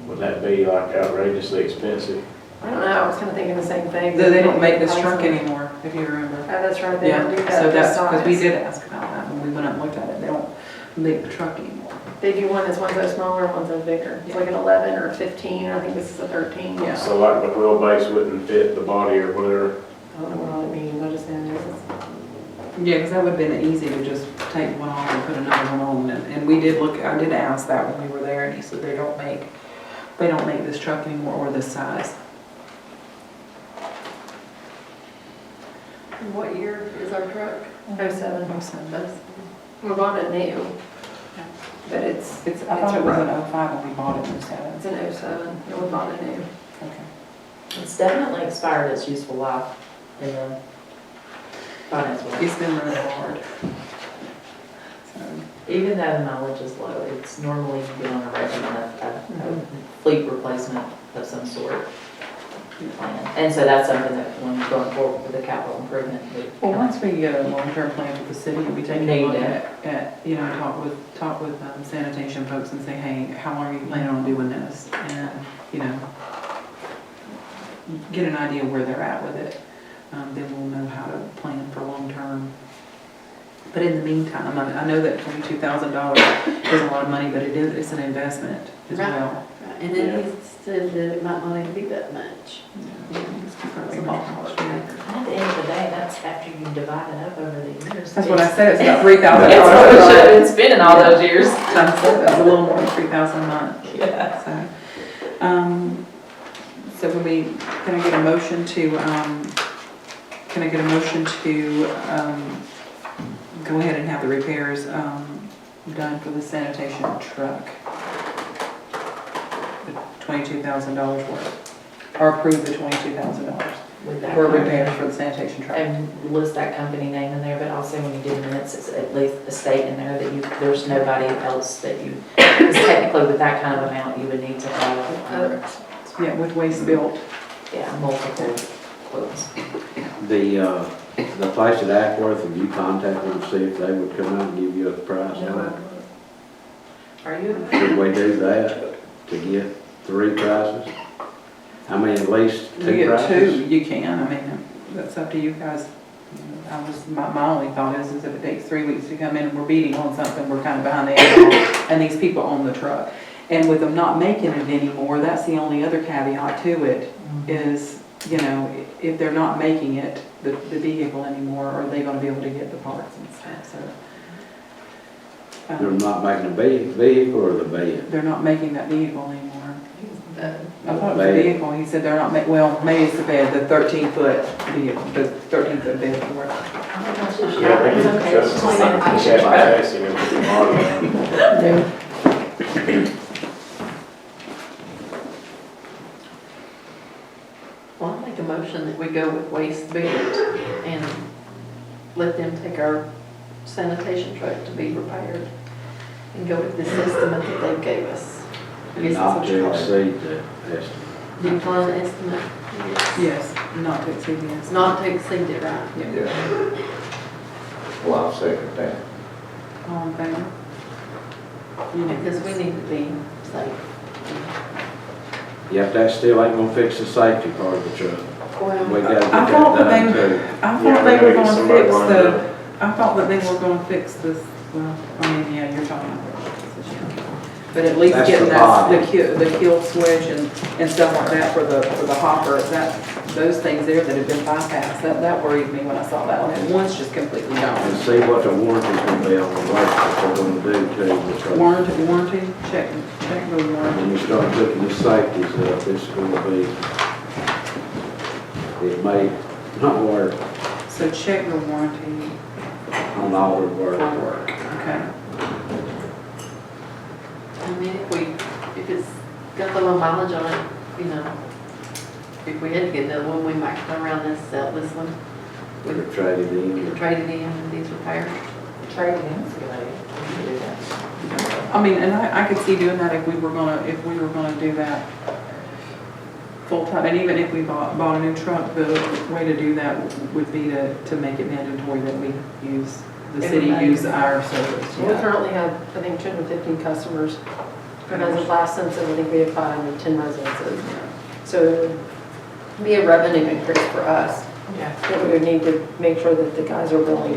Would that be like outrageously expensive? I don't know, I was kind of thinking the same thing. They don't make this truck anymore, if you remember. Oh, that's right, they Yeah, don't do that. so that's, the because we size. did ask about that when we went up and looked at it, they don't make the truck anymore. They do one that's one size smaller, one size bigger. It's like an 11 or a 15, I think this is a 13. Yeah. So like the wheelbase wouldn't fit the body or whatever? I don't know what all it means, I just know this is. Yeah, because that would have been easy to just take one off and put another one on, and we did look, I did ask that when we were there, and he said they don't make this truck anymore or this size. what year is our truck? 07. That's- We bought it new. But it's It's, I thought it was an 05 when we bought it in 07. an 07, and we bought it new. Okay. It's definitely expired its useful life in the finance world. It's been really hard. So, Even though the mileage is low, it's normally you get on a regimen of fleet replacement of some sort. Plan. And so that's something that when you're going forward with the capital improvement. well, once we get a long-term plan for the city, we take a Need look it. at, you know, talk with sanitation folks and say, hey, how long are you planning on doing this? And, you know, get an idea where they're at with it. Then we'll know how to plan for long-term. But in the meantime, I know that $22,000 is a lot of money, but it's an investment as Right. well. And then he said that it might not even be that much. At the end of the day, that's after you divide it up over the years. That's what I said, it's about $3,000. That's what we should have been spending all those years. Times seven, it's a little more than 3,000 a month. Yeah. So can I get a motion to, go ahead and have the repairs, done for the sanitation truck? The $22,000 worth, or approve the $22,000 With that for company. repairs for the sanitation truck. And list that company name in there, but also when you do the minutes, it's at least a state in there that there's nobody else that you, because technically with that kind of amount, you would need to have, Yeah, with waste built. multiple quotes. The place at Ackworth, have you contacted them to see if they would come out and give you a price on it? Are you? Should we do that to get 3 prices? I mean, at least 2 You get prices? 2, you can, I mean, that's up to you guys. My only thought is if it takes 3 weeks to come in and we're beating on something, we're kind of behind the eight ball, and these people own the truck. And with them not making it anymore, that's the only other caveat to it, is, you know, if they're not making it, the vehicle anymore, are they gonna be able to get the parts and stuff, so. They're not making a vehicle or the bed? They're not making that vehicle anymore. The- I thought it was the vehicle, he said they're not well, maybe it's the bed, the 13-foot vehicle, the 13-foot bed for it. Yeah, they can trust the chassis and everything on it. Well, I make a motion that we go with waste bid and let them take our sanitation truck to be repaired and go with this estimate that they gave us. I guess Not that's what you to call it. exceed the estimate. Decline estimate. Yes, not to exceed, yes. Not to exceed it, right? Yeah. Well, I'll second that. All in favor? Because we need to be safe. Yep, that still ain't gonna fix the safety part of the truck. We Well, gotta get I that thought that done they, too. I Yeah, thought we they gotta were get gonna somebody fix lined the, up. I thought that they were gonna fix this, well, I mean, yeah, you're talking about. But at least That's getting the that, bottom. the kill switch and stuff like that for the hopper, those things there that have been bypassed, that worried me when I saw that one. And one's just completely And gone. see what the warranty's gonna be on the waste that they're gonna do too. because Warranty, check the warranty. When you start looking the safeties up, it's gonna be, it may not work So check the warranty on all the for work. work, okay. I mean, if it's got the low mileage on it, you know, if we had to get another one, we might turn around and sell this one. We They're traded in. could trade it in and these repairs. Trade it in, so we can do that. I mean, and I could see doing that if we were gonna do that full time, and even if we bought a new truck, the way to do that would be to make it mandatory that we use, the city Everybody. use our service. We currently have, I think, 215 customers. And as of last census, I think we have 510 residences. So it would be a revenue increase for us. Yeah. That we would need to make sure that the guys are willing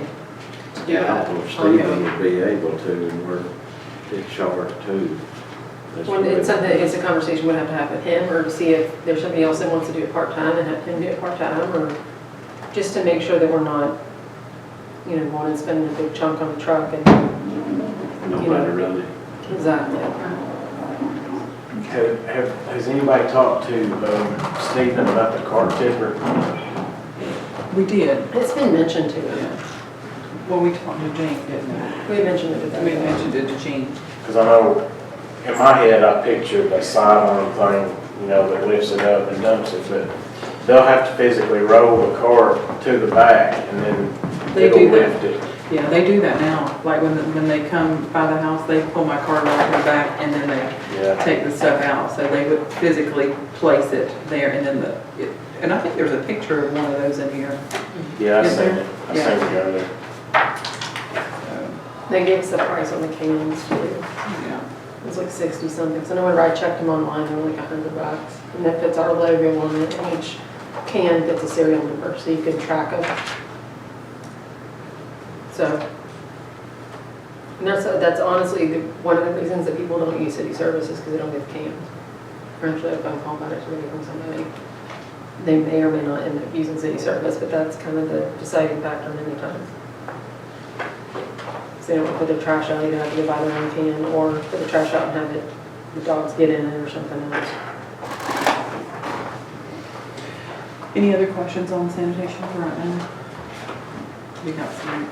to do that. Well, Stephen would be able to, and we're, it's short too. That's When it's what- something, it's a conversation we'd have to have with him, or to see if there's somebody else that wants to do it part-time and have him do it part-time, or just to make sure that we're not, you know, going and spending a big chunk on the truck and, Nobody running. exactly. Has anybody talked to Stephen about the cart tipper? We did, It's been mentioned to him. well, we talked to Jane, didn't We mentioned it to we? We them. mentioned it to Jean. Because I know, in my head, I pictured a sidearm thing, you know, that lifts it up and dumps it, but they'll have to physically roll the cart to the back and then They it'll do that. lift it. Yeah, they do that now, like when they come by the house, they pull my cart off the back and then they Yeah. take the stuff out, so they would physically place it there, and then and I think there's a picture of one of those in here. Yeah, I Is seen there? it. I seen it earlier. They gave us the price on the cans too. Yeah, It was like 60 something. So I know whenever I checked them online, they were like $100. And that fits our logo on it, and each can fits a serial number, so you can track them. So, and that's honestly one of the reasons that people don't use city services, because they don't get cans. Or actually, a phone call about it today from somebody. They may or may not end up using city service, but that's kind of the deciding factor many times. So they don't want to put their trash out, either have to go buy their own can, or put the trash out and have it, the dogs get in it or something else. any other questions on sanitation for right now? We've got some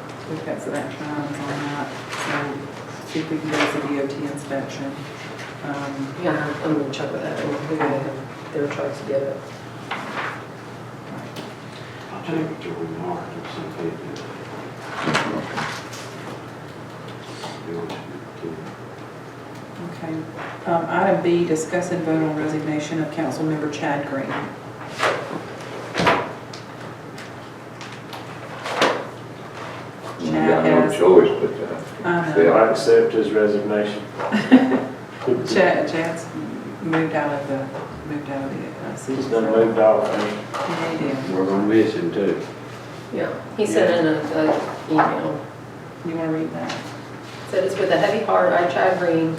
action items on that, so see if we can get some DOT inspection. Yeah, I'm gonna check with that, and we're gonna have their trucks to get it. I'll check with Joey Mark and see if he can. do what you can. Okay. Item B, discuss and vote on resignation of council member Chad Green. You got no choice but to. I know. I accept his resignation. Chad's moved out of the city. He's done moved off. Yeah, he did. We're gonna miss him too. Yeah, he sent in a email. You want to read that? Said, "It's with a heavy heart, I, Chad Green,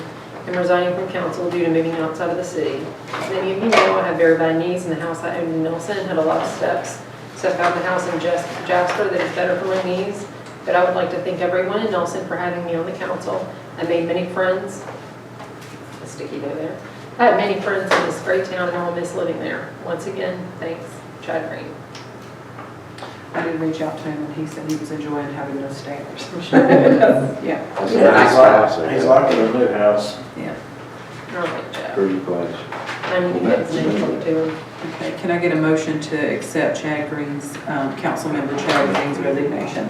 am resigning from council due to moving outside of the city. As many of you know, I have very bad knees, and the house I owned in Nelson had a lot of steps. So I found a house in Jasper that is better for my knees. But I would like to thank everyone in Nelson for having me on the council. I made many friends. A sticky note there. I have many friends in this great town, and I will miss living there. Once again, thanks, Chad Green. I did reach out to him and he said he was enjoying having those stairs. Yeah. He's liking the new house. Yeah. I like Chad. Pretty place. I need to get his name to him. Okay, can I get a motion to accept Chad Green's, Councilmember Chad Green's resignation?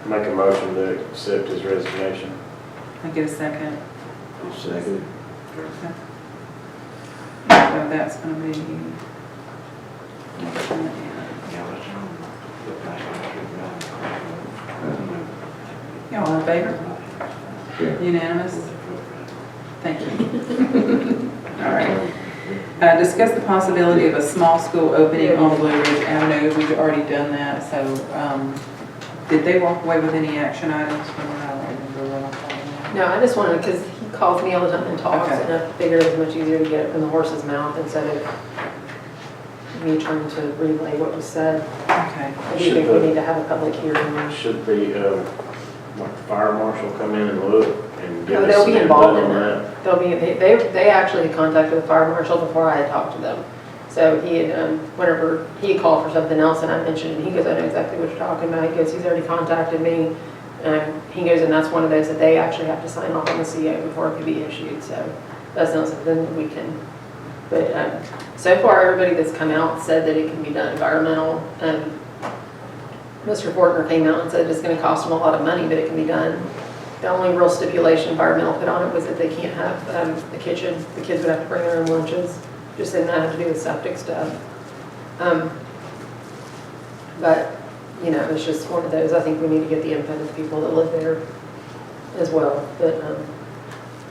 Make a motion to accept his resignation. Can I get a second? I'll second. So that's gonna be. Y'all in favor? Yeah. Unanimous? Thank you. All right. Discuss the possibility of a small school opening on Blue Ridge Avenue. We've already done that, so, did they walk away with any action items from that? I don't remember what I'm talking about. No, I just wanted, because he calls me all the time and talks, Okay. and I figured it was much easier to get it from the horse's mouth instead of me trying to relay what was said. Okay. I do think we need to have a public hearing. Should be, like the fire marshal come in and look and give No, us they'll some be input involved in on that. They'll be, they actually had contacted the fire marshal before I had talked to them. So he had, whenever he had called for something else and I mentioned it, he goes, I know exactly what you're talking about. He goes, he's already contacted me. He goes, and that's one of those that they actually have to sign off on the CO before it could be issued. So that's not something that we can, but so far everybody that's come out said that it can be done. Environmental, Mr. Fortner came out and said it's going to cost them a lot of money, but it can be done. The only real stipulation environmental put on it was that they can't have the kitchen. The kids would have to bring their own lunches. Just didn't have to do with septic stuff. But, you know, it's just one of those. I think we need to get the input of the people that live there as well. But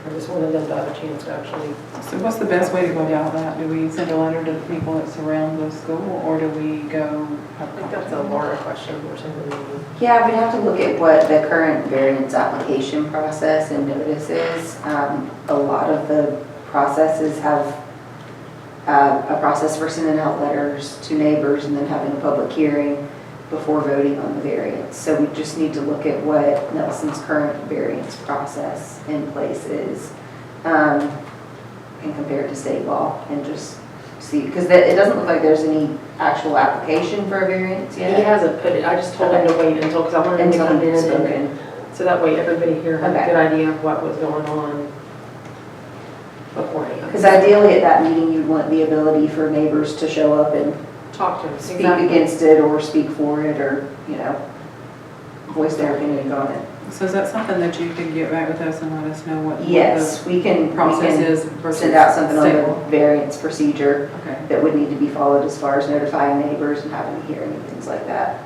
I just wanted them to have a chance to actually. So what's the best way to go about that? Do we send a letter to the people that surround the school, or do we go have I think that's a Laura question or something. Yeah, we'd have to look at what the current variance application process and notice is. A lot of the processes have a process for sending out letters to neighbors and then having a public hearing before voting on the variance. So we just need to look at what Nelson's current variance process in place is and compare it to state law and just see, because it doesn't look like there's any actual application for a variance yet. He hasn't put it, I just told him to wait until, because I wanted him to come in and, so that way everybody here had a good idea of what was going on beforehand. Because ideally at that meeting, you'd want the ability for neighbors to show up and Talk to him. speak against it or speak for it or, you know, voice their opinion on it. So is that something that you can get back with us and let us know what Yes, we can process is versus send out something on state the law? variance procedure Okay. that would need to be followed as far as notifying neighbors and having a hearing and things like that.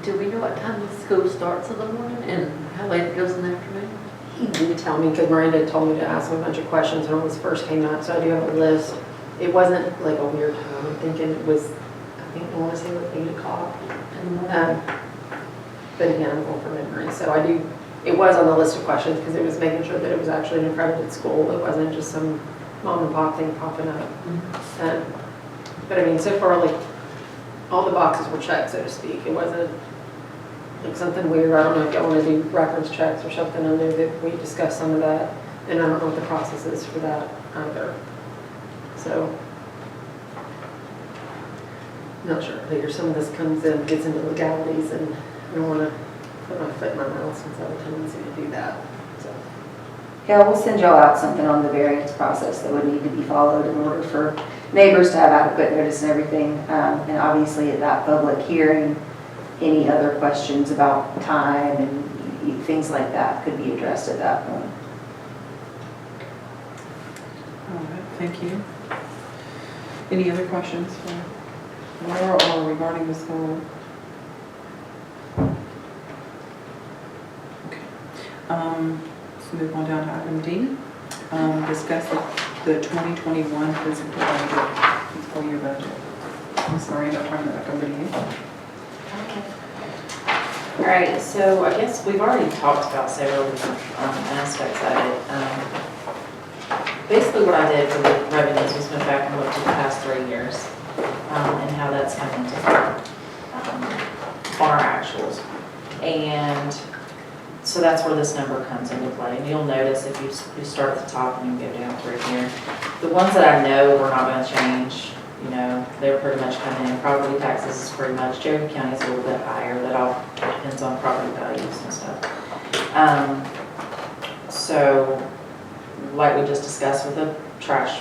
Do we know what time the school starts in the morning and how late it goes in the afternoon? He did tell me, because Miranda told me to ask him a bunch of questions when this first came out, so I do have a list. It wasn't like a weird time. I'm thinking it was, I want to say like 8 o'clock in the morning. But again, I'm going from memory. So I do, it was on the list of questions because it was making sure that it was actually an accredited school. It wasn't just some mom and pop thing popping up. But I mean, so far, like, all the boxes were checked, so to speak. It wasn't like something weird. I don't know if y'all want to do reference checks or something. I know that we discussed some of that, and I don't know what the process is for that either. So, not sure. Later, some of this comes in, gets into legalities, and I don't want to put my foot in my mouth since I have a tendency to do that. So, Yeah, we'll send y'all out something on the variance process that would need to be followed in order for neighbors to have adequate notice and everything. And obviously at that public hearing, any other questions about time and things like that could be addressed at that point. All right, thank you. Any other questions for Laura or regarding the school? Okay. Let's move on down to item D. Discuss the 2021 fiscal year budget. I'm sorry, I'm turning that back over to you. All right, so I guess we've already talked about several different aspects of it. Basically what I did for the revenues was went back and looked at the past 3 years and how that's come into play on our actuals. And so that's where this number comes into play. And you'll notice if you start at the top and you go down through here, the ones that I know we're not going to change, you know, they're pretty much coming in. Property taxes is pretty much, Cherokee County is a little bit higher. That all depends on property values and stuff. So, like we just discussed with the trash,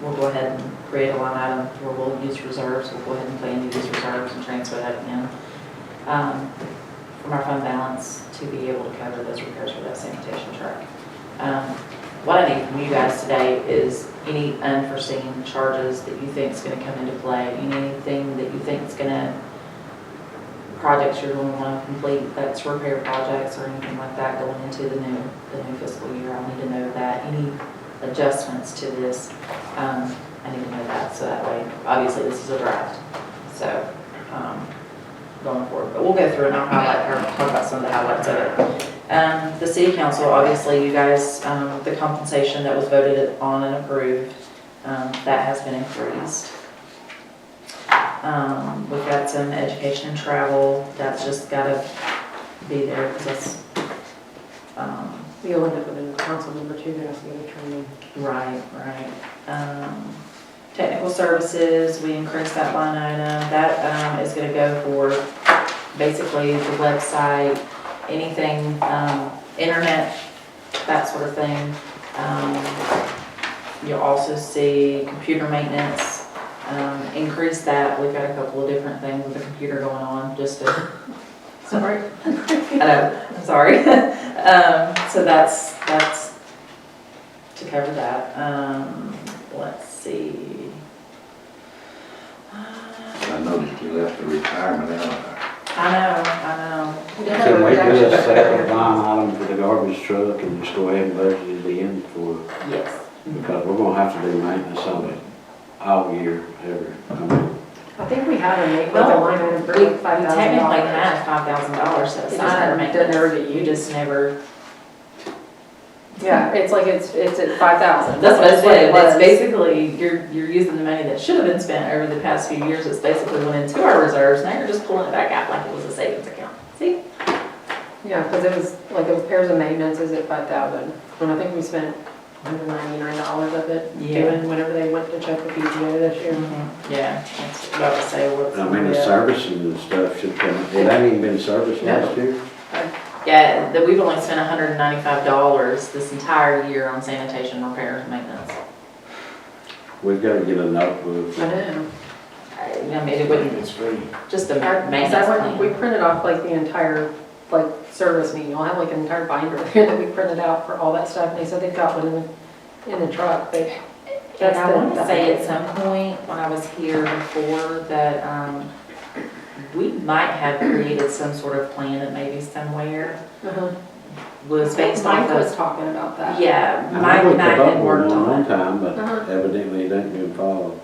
we'll go ahead and create a line item where we'll use reserves. We'll go ahead and plan to use reserves and transfer that in from our fund balance to be able to cover those repairs for that sanitation truck. What I need from you guys today is any unforeseen charges that you think is going to come into play, anything that you think is going to, projects you're going to want to complete, that's repair projects or anything like that going into the new fiscal year. I need to know that. Any adjustments to this, I need to know that. So that way, obviously this is a draft. So going forward, but we'll go through and I'll highlight or talk about some of the highlights of it. The city council, obviously you guys, the compensation that was voted on and approved, that has been increased. We've got some education and travel, that's just gotta be there because that's, You'll end up with a council member too that has to go to training. right. Technical services, we increased that line item. That is going to go for basically the website, anything, internet, that sort of thing. You'll also see computer maintenance, increase that. We've got a couple of different things with the computer going on, just to, sorry. I know, I'm sorry. So that's to cover that. Let's see. I noticed you left the retirement out. I know. Can we do a separate line item for the garbage truck and just go ahead and budget it in for, Yes. because we're gonna have to do maintenance on it all year, I mean, I think we had a line item for We like $5,000. technically had $5,000 set It just aside for never maintenance. get You used. just never. Yeah, it's like it's at 5,000. That's what I said. It's was. basically, you're using the money that should have been spent over the past few years. It's basically went into our reserves. Now you're just pulling it back out like it was a savings account. See? Yeah, because it was repairs and maintenance is at 5,000. And I think we spent $199 of it doing whenever they went to check the PTO this year. Yeah, that's about to say what's. I mean, the servicing and stuff should come, it ain't even been serviced last year. Yeah, that we've only spent $195 this entire year on sanitation repairs and maintenance. We've gotta get a notebook. I know. I mean, it wouldn't, It's free. just a Because maintenance we plan. printed off like the entire service manual. I have like an entire binder here that we printed out for all that stuff. And they said they've got one in the truck, but And I want to say at some point when I was here before that we might have created some sort of plan that maybe somewhere was based Mike off was of. talking about that. Yeah, I Mike know we and I come up had with worked one on it. time, but Uh-huh. evidently it ain't been followed.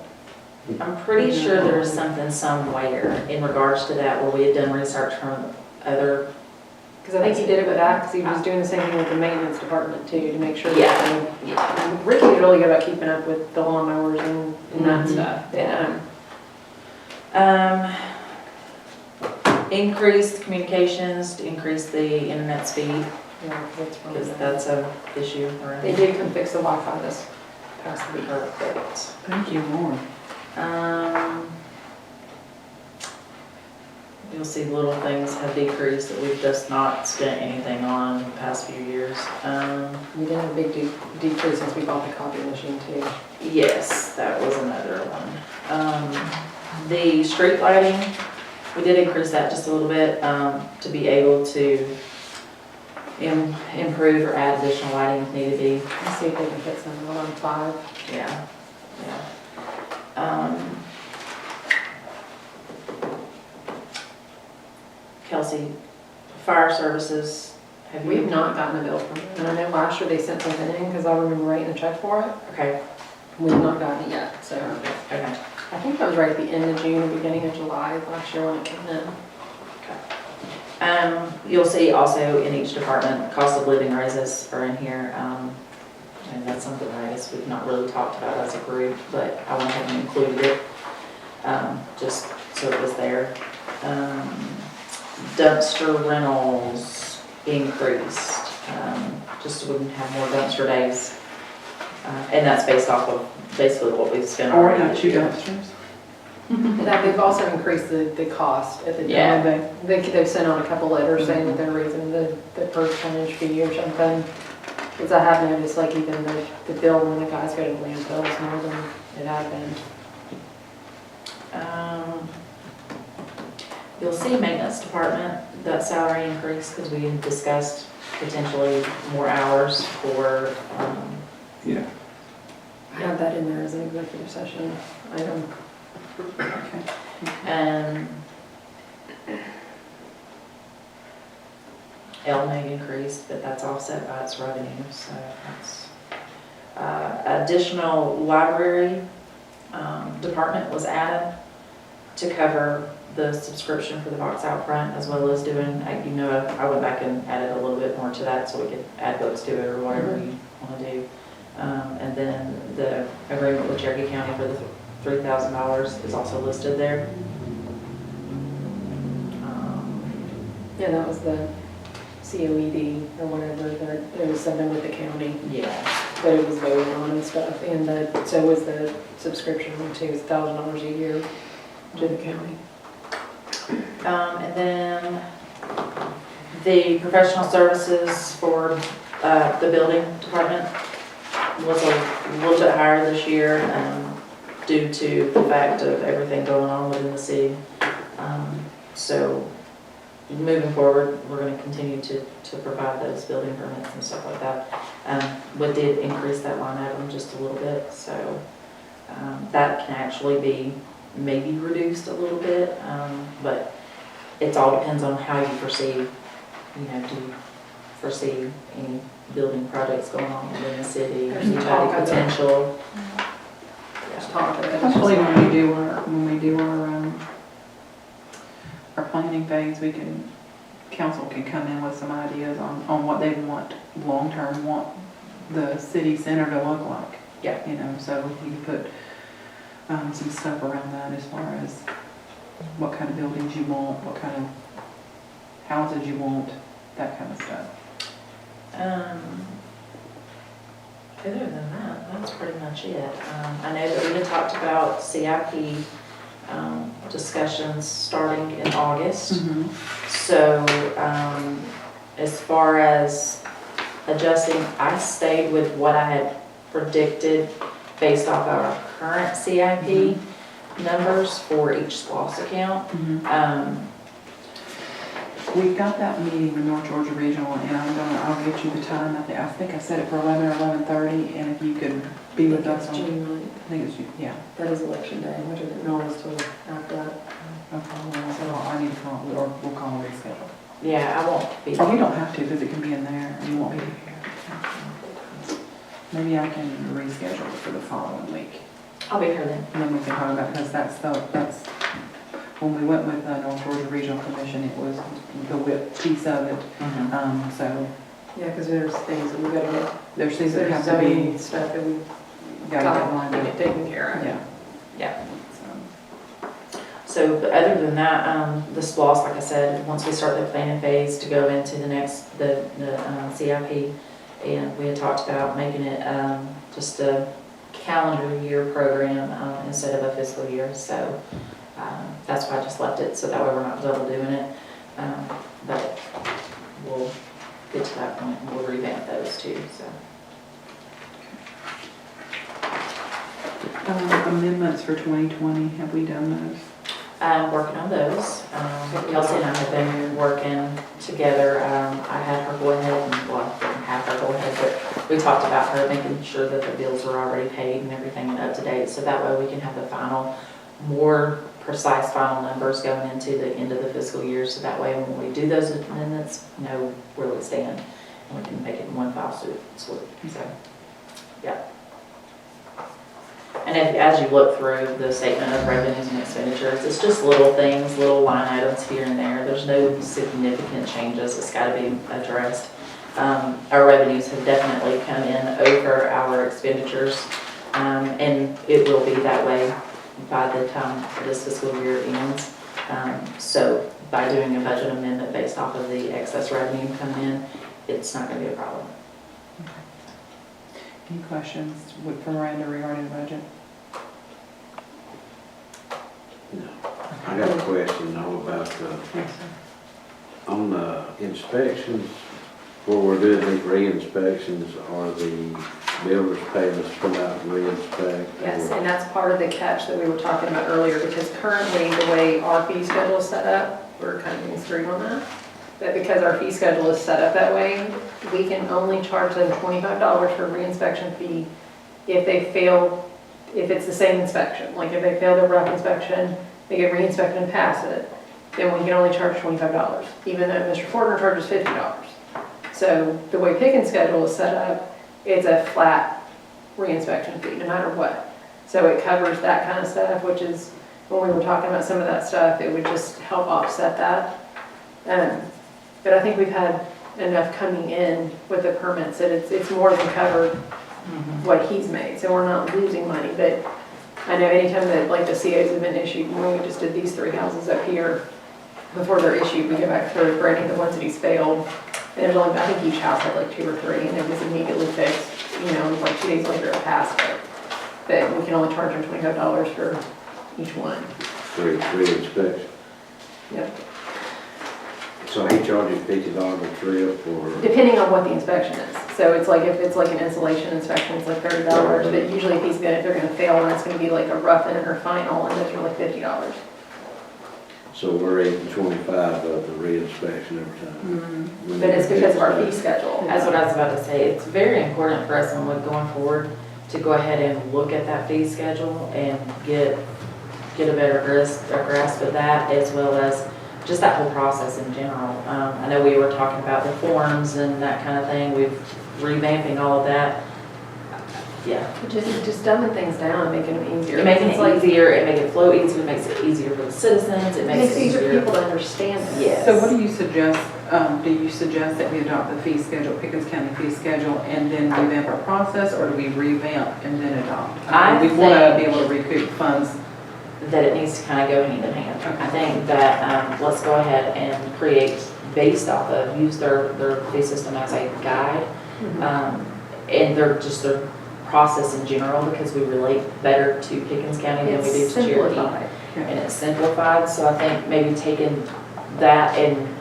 I'm pretty sure there's something somewhere in regards to that where we had done research from other. Because I think he did it with that, because he was doing the same thing with the maintenance department too, to make sure that. Yeah. Ricky's really good about keeping up with the lawnmowers and that stuff. Yeah. Increased communications, to increase the internet speed, Yeah, that's probably because that. that's a issue around. They did come fix the Wi-Fi this past week. Perfect. Thank you, Lauren. You'll see little things have decreased that we've just not spent anything on in the past few years. We did have a big decrease since we bought the copy machine too. Yes, that was another one. The street lighting, we did increase that just a little bit to be able to improve or add additional lighting if needed be. Let's see if they can hit some on 5. Yeah. Kelsey, fire services, have We've you? not gotten a bill from them. And I know last year they sent something in because I remember writing a check for it. Okay, We've not gotten it yet, so. okay. I think that was right at the end of June or beginning of July last year when it came in. You'll see also in each department, cost of living raises are in here. And that's something that I guess we've not really talked about as a group, but I went ahead and included it, just so it was there. Dumpster rentals increased, just so we can have more dumpster days. And that's based off of basically what we've spent Or already have this 2 year. dumpsters. They've also increased the cost at the, Yeah. they've sent out a couple letters saying that they're raising the per tonnage fee or something. Because I have noticed, like, even the bill when the guys go to landfill is more than it had been. You'll see maintenance department, that salary increase, because we had discussed potentially more hours for, Yeah. I have that in there as an executive session item. LMAG increased, but that's offset by its revenue, so that's, additional library, department was added to cover the subscription for the box out front, as well as doing, I went back and added a little bit more to that so we could add books to it or whatever you want to do. And then the agreement with Cherokee County for the $3,000 is also listed there. Yeah, that was the COED or whatever, that it was something with the county Yeah. that it was voted on and stuff. And so was the subscription too, it's $1,000 a year to the county. And then the professional services for the building department was a little bit higher this year due to the fact of everything going on within the city. So moving forward, we're going to continue to provide those building permits and stuff like that. We did increase that line item just a little bit, so that can actually be maybe reduced a little bit, but it all depends on how you foresee, do you foresee any building projects going on within the city, There's any talk of it. potential? Just talk about it. Especially when we do our planning phase, council can come in with some ideas on what they want, long-term, want the city center to look like. Yeah. So you can put some stuff around that as far as what kind of buildings you want, what kind of houses you want, that kind of stuff. Other than that, that's pretty much it. I know that we had talked about CIP discussions starting in August. So as far as adjusting, I stayed with what I had predicted based off our current CIP numbers for each SPLOST account. We've got that meeting with North Georgia Regional, and I'll get you the time. I think I set it for 11 or 11:30, and if you could be with us on, June 9th. I think it's, yeah. That is election day, which I didn't know was till after that. Okay, so I need to call, or we'll call and reschedule. Yeah, I won't be. Or we don't have to, because it can be in there, and you won't be here. Maybe I can reschedule it for the following week. I'll be here then. And then we can talk about, because that's, when we went with the North Georgia Regional Commission, it was the WIP piece of it. So Yeah, because there's things that we gotta get, there's things that there's have to be, zoning stuff that we gotta get lined gotta up. get taken care of. Yeah. Yeah. So, So, but other than that, the SPLOST, like I said, once we start the planning phase to go into the next, the CIP, and we had talked about making it just a calendar year program instead of a fiscal year. So that's why I just left it, so that way we're not double doing it. But we'll get to that point and we'll revamp those too, so. amendments for 2020, have we done those? Working on those. Kelsey and I have been working together. I had her go ahead and, well, I didn't have her go ahead, but we talked about her making sure that the bills were already paid and everything and up to date. So that way we can have the final, more precise final numbers going into the end of the fiscal year. So that way when we do those amendments, know where we stand and we can make it in one file swoop. So, yeah. And as you look through the statement of revenues and expenditures, it's just little things, little line items here and there. There's no significant changes. It's got to be addressed. Our revenues have definitely come in over our expenditures, and it will be that way by the time this fiscal year ends. So by doing a budget amendment based off of the excess revenue coming in, it's not going to be a problem. Any questions for Miranda regarding the budget? No. I got a question though about Yes, on the inspections, where we're doing these re-inspections, are the builders paying us to come out and re-inspect? Yes, and that's part of the catch that we were talking about earlier, because currently the way our fee schedule is set up, we're kind of being screwed on that. But because our fee schedule is set up that way, we can only charge them $25 for re-inspection fee if they fail, if it's the same inspection. Like if they fail their rough inspection, they get re-inspected and pass it, then we can only charge $25, even though Mr. Fortner charges $50. So the way Pickens schedule is set up, it's a flat re-inspection fee, no matter what. So it covers that kind of stuff, which is, when we were talking about some of that stuff, it would just help offset that. But I think we've had enough coming in with the permits that it's more than covered what he's made, so we're not losing money. But I know anytime that like the COs have been issued, when we just did these 3 houses up here, before they're issued, we go back through granting the ones that he's failed. And there's only, I think each house had like 2 or 3, and it was immediately fixed, you know, it was like 2 days later it passed it. But we can only charge them $25 for each one. For re-inspection. Yep. So he charges $50 a trip or? Depending on what the inspection is. So it's like, if it's like an insulation inspection, it's like $30, but usually if they're gonna fail, and it's gonna be like a rough in or final, and it's really $50. So we're eating 25 of the re-inspection every time. But it's because of our fee schedule. That's what I was about to say. It's very important for us when we're going forward to go ahead and look at that fee schedule and get a better grasp of that, as well as just that whole process in general. I know we were talking about the forms and that kind of thing. We've revamping all of that. Yeah. Just dumbing things down and making them easier. It making it easier, it makes it flow easier, it makes it easier for the citizens, it makes it easier for easier. people to understand it. Yes. So what do you suggest, do you suggest that we adopt the fee schedule, Pickens County fee schedule, and then revamp our process, or do we revamp and then adopt? We want to be able to recoup funds. That it needs to kind of go hand in hand. Okay. I think that let's go ahead and create, based off of, use their fee system as a guide, and their process in general, because we relate better to Pickens County than we do to Cherokee. And it's simplified, so I think maybe taking that and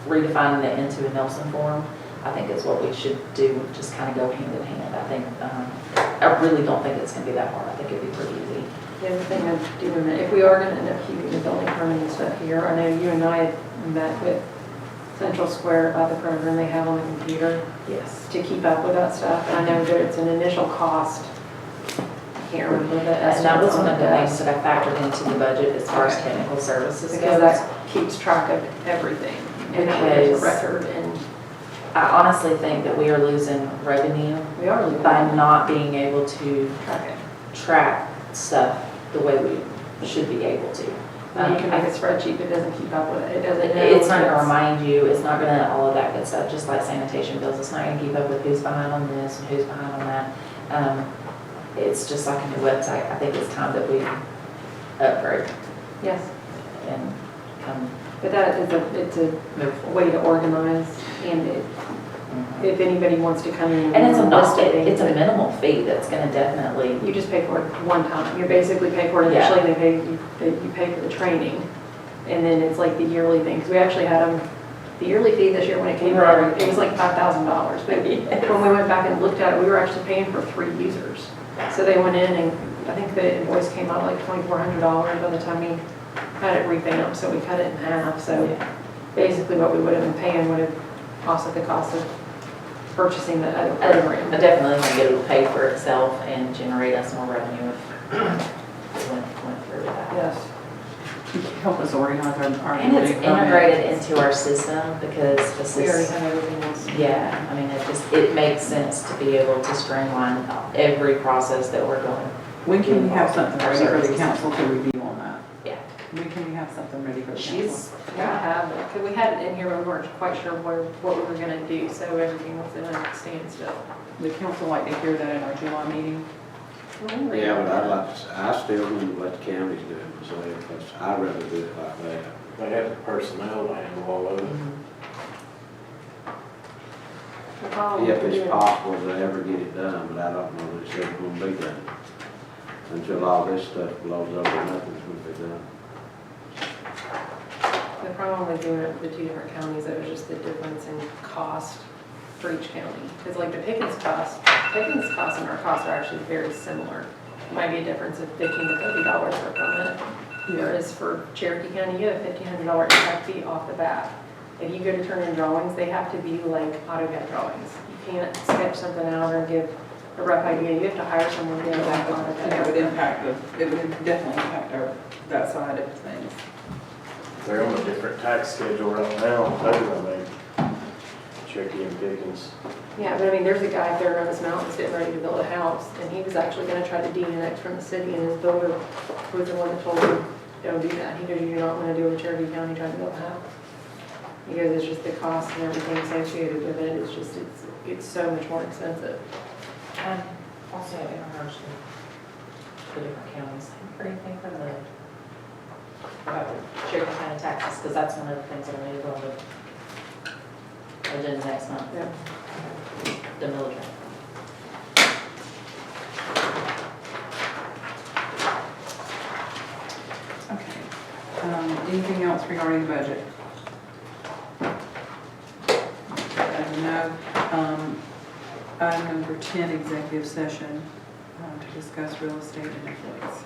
redefining it into a Nelson form, I think is what we should do, just kind of go hand in hand. I think, I really don't think it's going to be that hard. I think it'd be pretty easy. The other thing I'd do, if we are going to end up keeping the building permit and stuff here, I know you and I had met with Central Square about the program they have on the computer. Yes. To keep up with that stuff, and I know that it's an initial cost. I can't remember the And that was estimates on one of the it, things that I factored into the budget as far as technical services because goes. that keeps track of everything. And there's a record, and I honestly think that we are losing revenue we are losing by not being able to track it. track stuff the way we should be able to. You can make a spreadsheet that doesn't keep up with it. It doesn't know. It's not gonna remind you, it's not gonna, all of that good stuff, just like sanitation bills, it's not gonna keep up with who's behind on this and who's behind on that. It's just like a new website. I think it's time that we upgrade Yes, and come but that is it's a move forward. way to organize, and if anybody wants to come in. And it's list it, it's a minimal fee that's gonna definitely, You just pay for it one time. You basically pay for it initially, you pay for the training. And then it's like the yearly thing, because we actually had the yearly fee this year when it came out, it was like $5,000. But when we went back and looked at it, we were actually paying for 3 users. So they went in, and I think the invoice came out like $2,400 by the time we had it revamped, so we cut it in half. So basically what we would have been paying would have offset the cost of purchasing the other room. I definitely think it'll pay for itself and generate us more revenue if we went through with that. Yes. help us organize our. And it's meeting comments. integrated into our system because this We already is, have everything else. yeah, I mean, it makes sense to be able to streamline every process that we're going. When can we have something Our ready for the services. council to review on that? Yeah. When can we have something ready for the council? She's, We have it, because we had it in here, but we weren't quite sure what we were gonna do, so everything was in a standstill. The council like to hear that in our July meeting? Yeah, but I'd like to, I still want to let the counties do it, so, because I'd rather do it like that. They have the personnel to handle all of it. The problem with If it's doing- possible to ever get it done, but I don't know that it's ever gonna be done. Until all this stuff blows over, nothing's gonna be done. The problem with doing it for the two different counties, it was just the difference in cost for each county. Because like the Pickens cost and our costs are actually very similar. Might be a difference of $15 to $30 per permit. Whereas for Cherokee County, you have a $1,500 impact fee off the bat. If you go to turn in drawings, they have to be like AutoCAD drawings. You can't sketch something out or give a rough idea. You have to hire someone to do that And it would AutoCAD. impact, it would definitely impact that side of things. They're on a different tax schedule right now, too, I mean, Cherokee and Pickens. Yeah, but I mean, there's a guy up there on this mountain that's getting ready to build a house, and he was actually gonna try to DNX from the city, and his builder was the one that told him, don't do that. He goes, you're not gonna do it with Cherokee County trying to build a house. He goes, it's just the cost and everything associated with it, it's just, it's so much more expensive. also in regards to the different counties, or anything from the, about the Cherokee County taxes, because that's one of the things that are going to go on the agenda next month. Yeah. The military. Okay. Anything else regarding the budget? As you know, item number 10, executive session to discuss real estate and employees.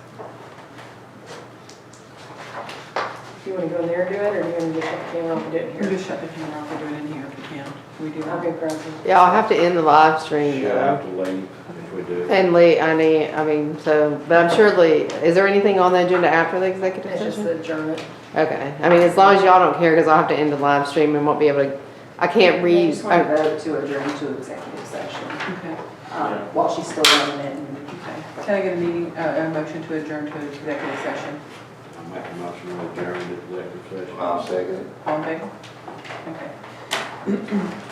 Do you wanna go in there and do it, or do you wanna just shut the camera off and do it We'll here? just shut the camera off and do it in here if we can. Can we do that? Okay, Preston. Yeah, I'll have to end the live stream She'll have though. to leave if we do. And Lee, but I'm sure Lee, is there anything on the agenda after the executive It's just session? the adjournment. Okay, I mean, as long as y'all don't care, because I'll have to end the live stream and won't be able to, I can't I read. just want to vote to adjourn to executive session, Okay. while she's still running it. and- Okay. Can I get a motion to adjourn to executive session? I'll make a motion to adjourn the executive session. I'll second it. All in favor? Okay.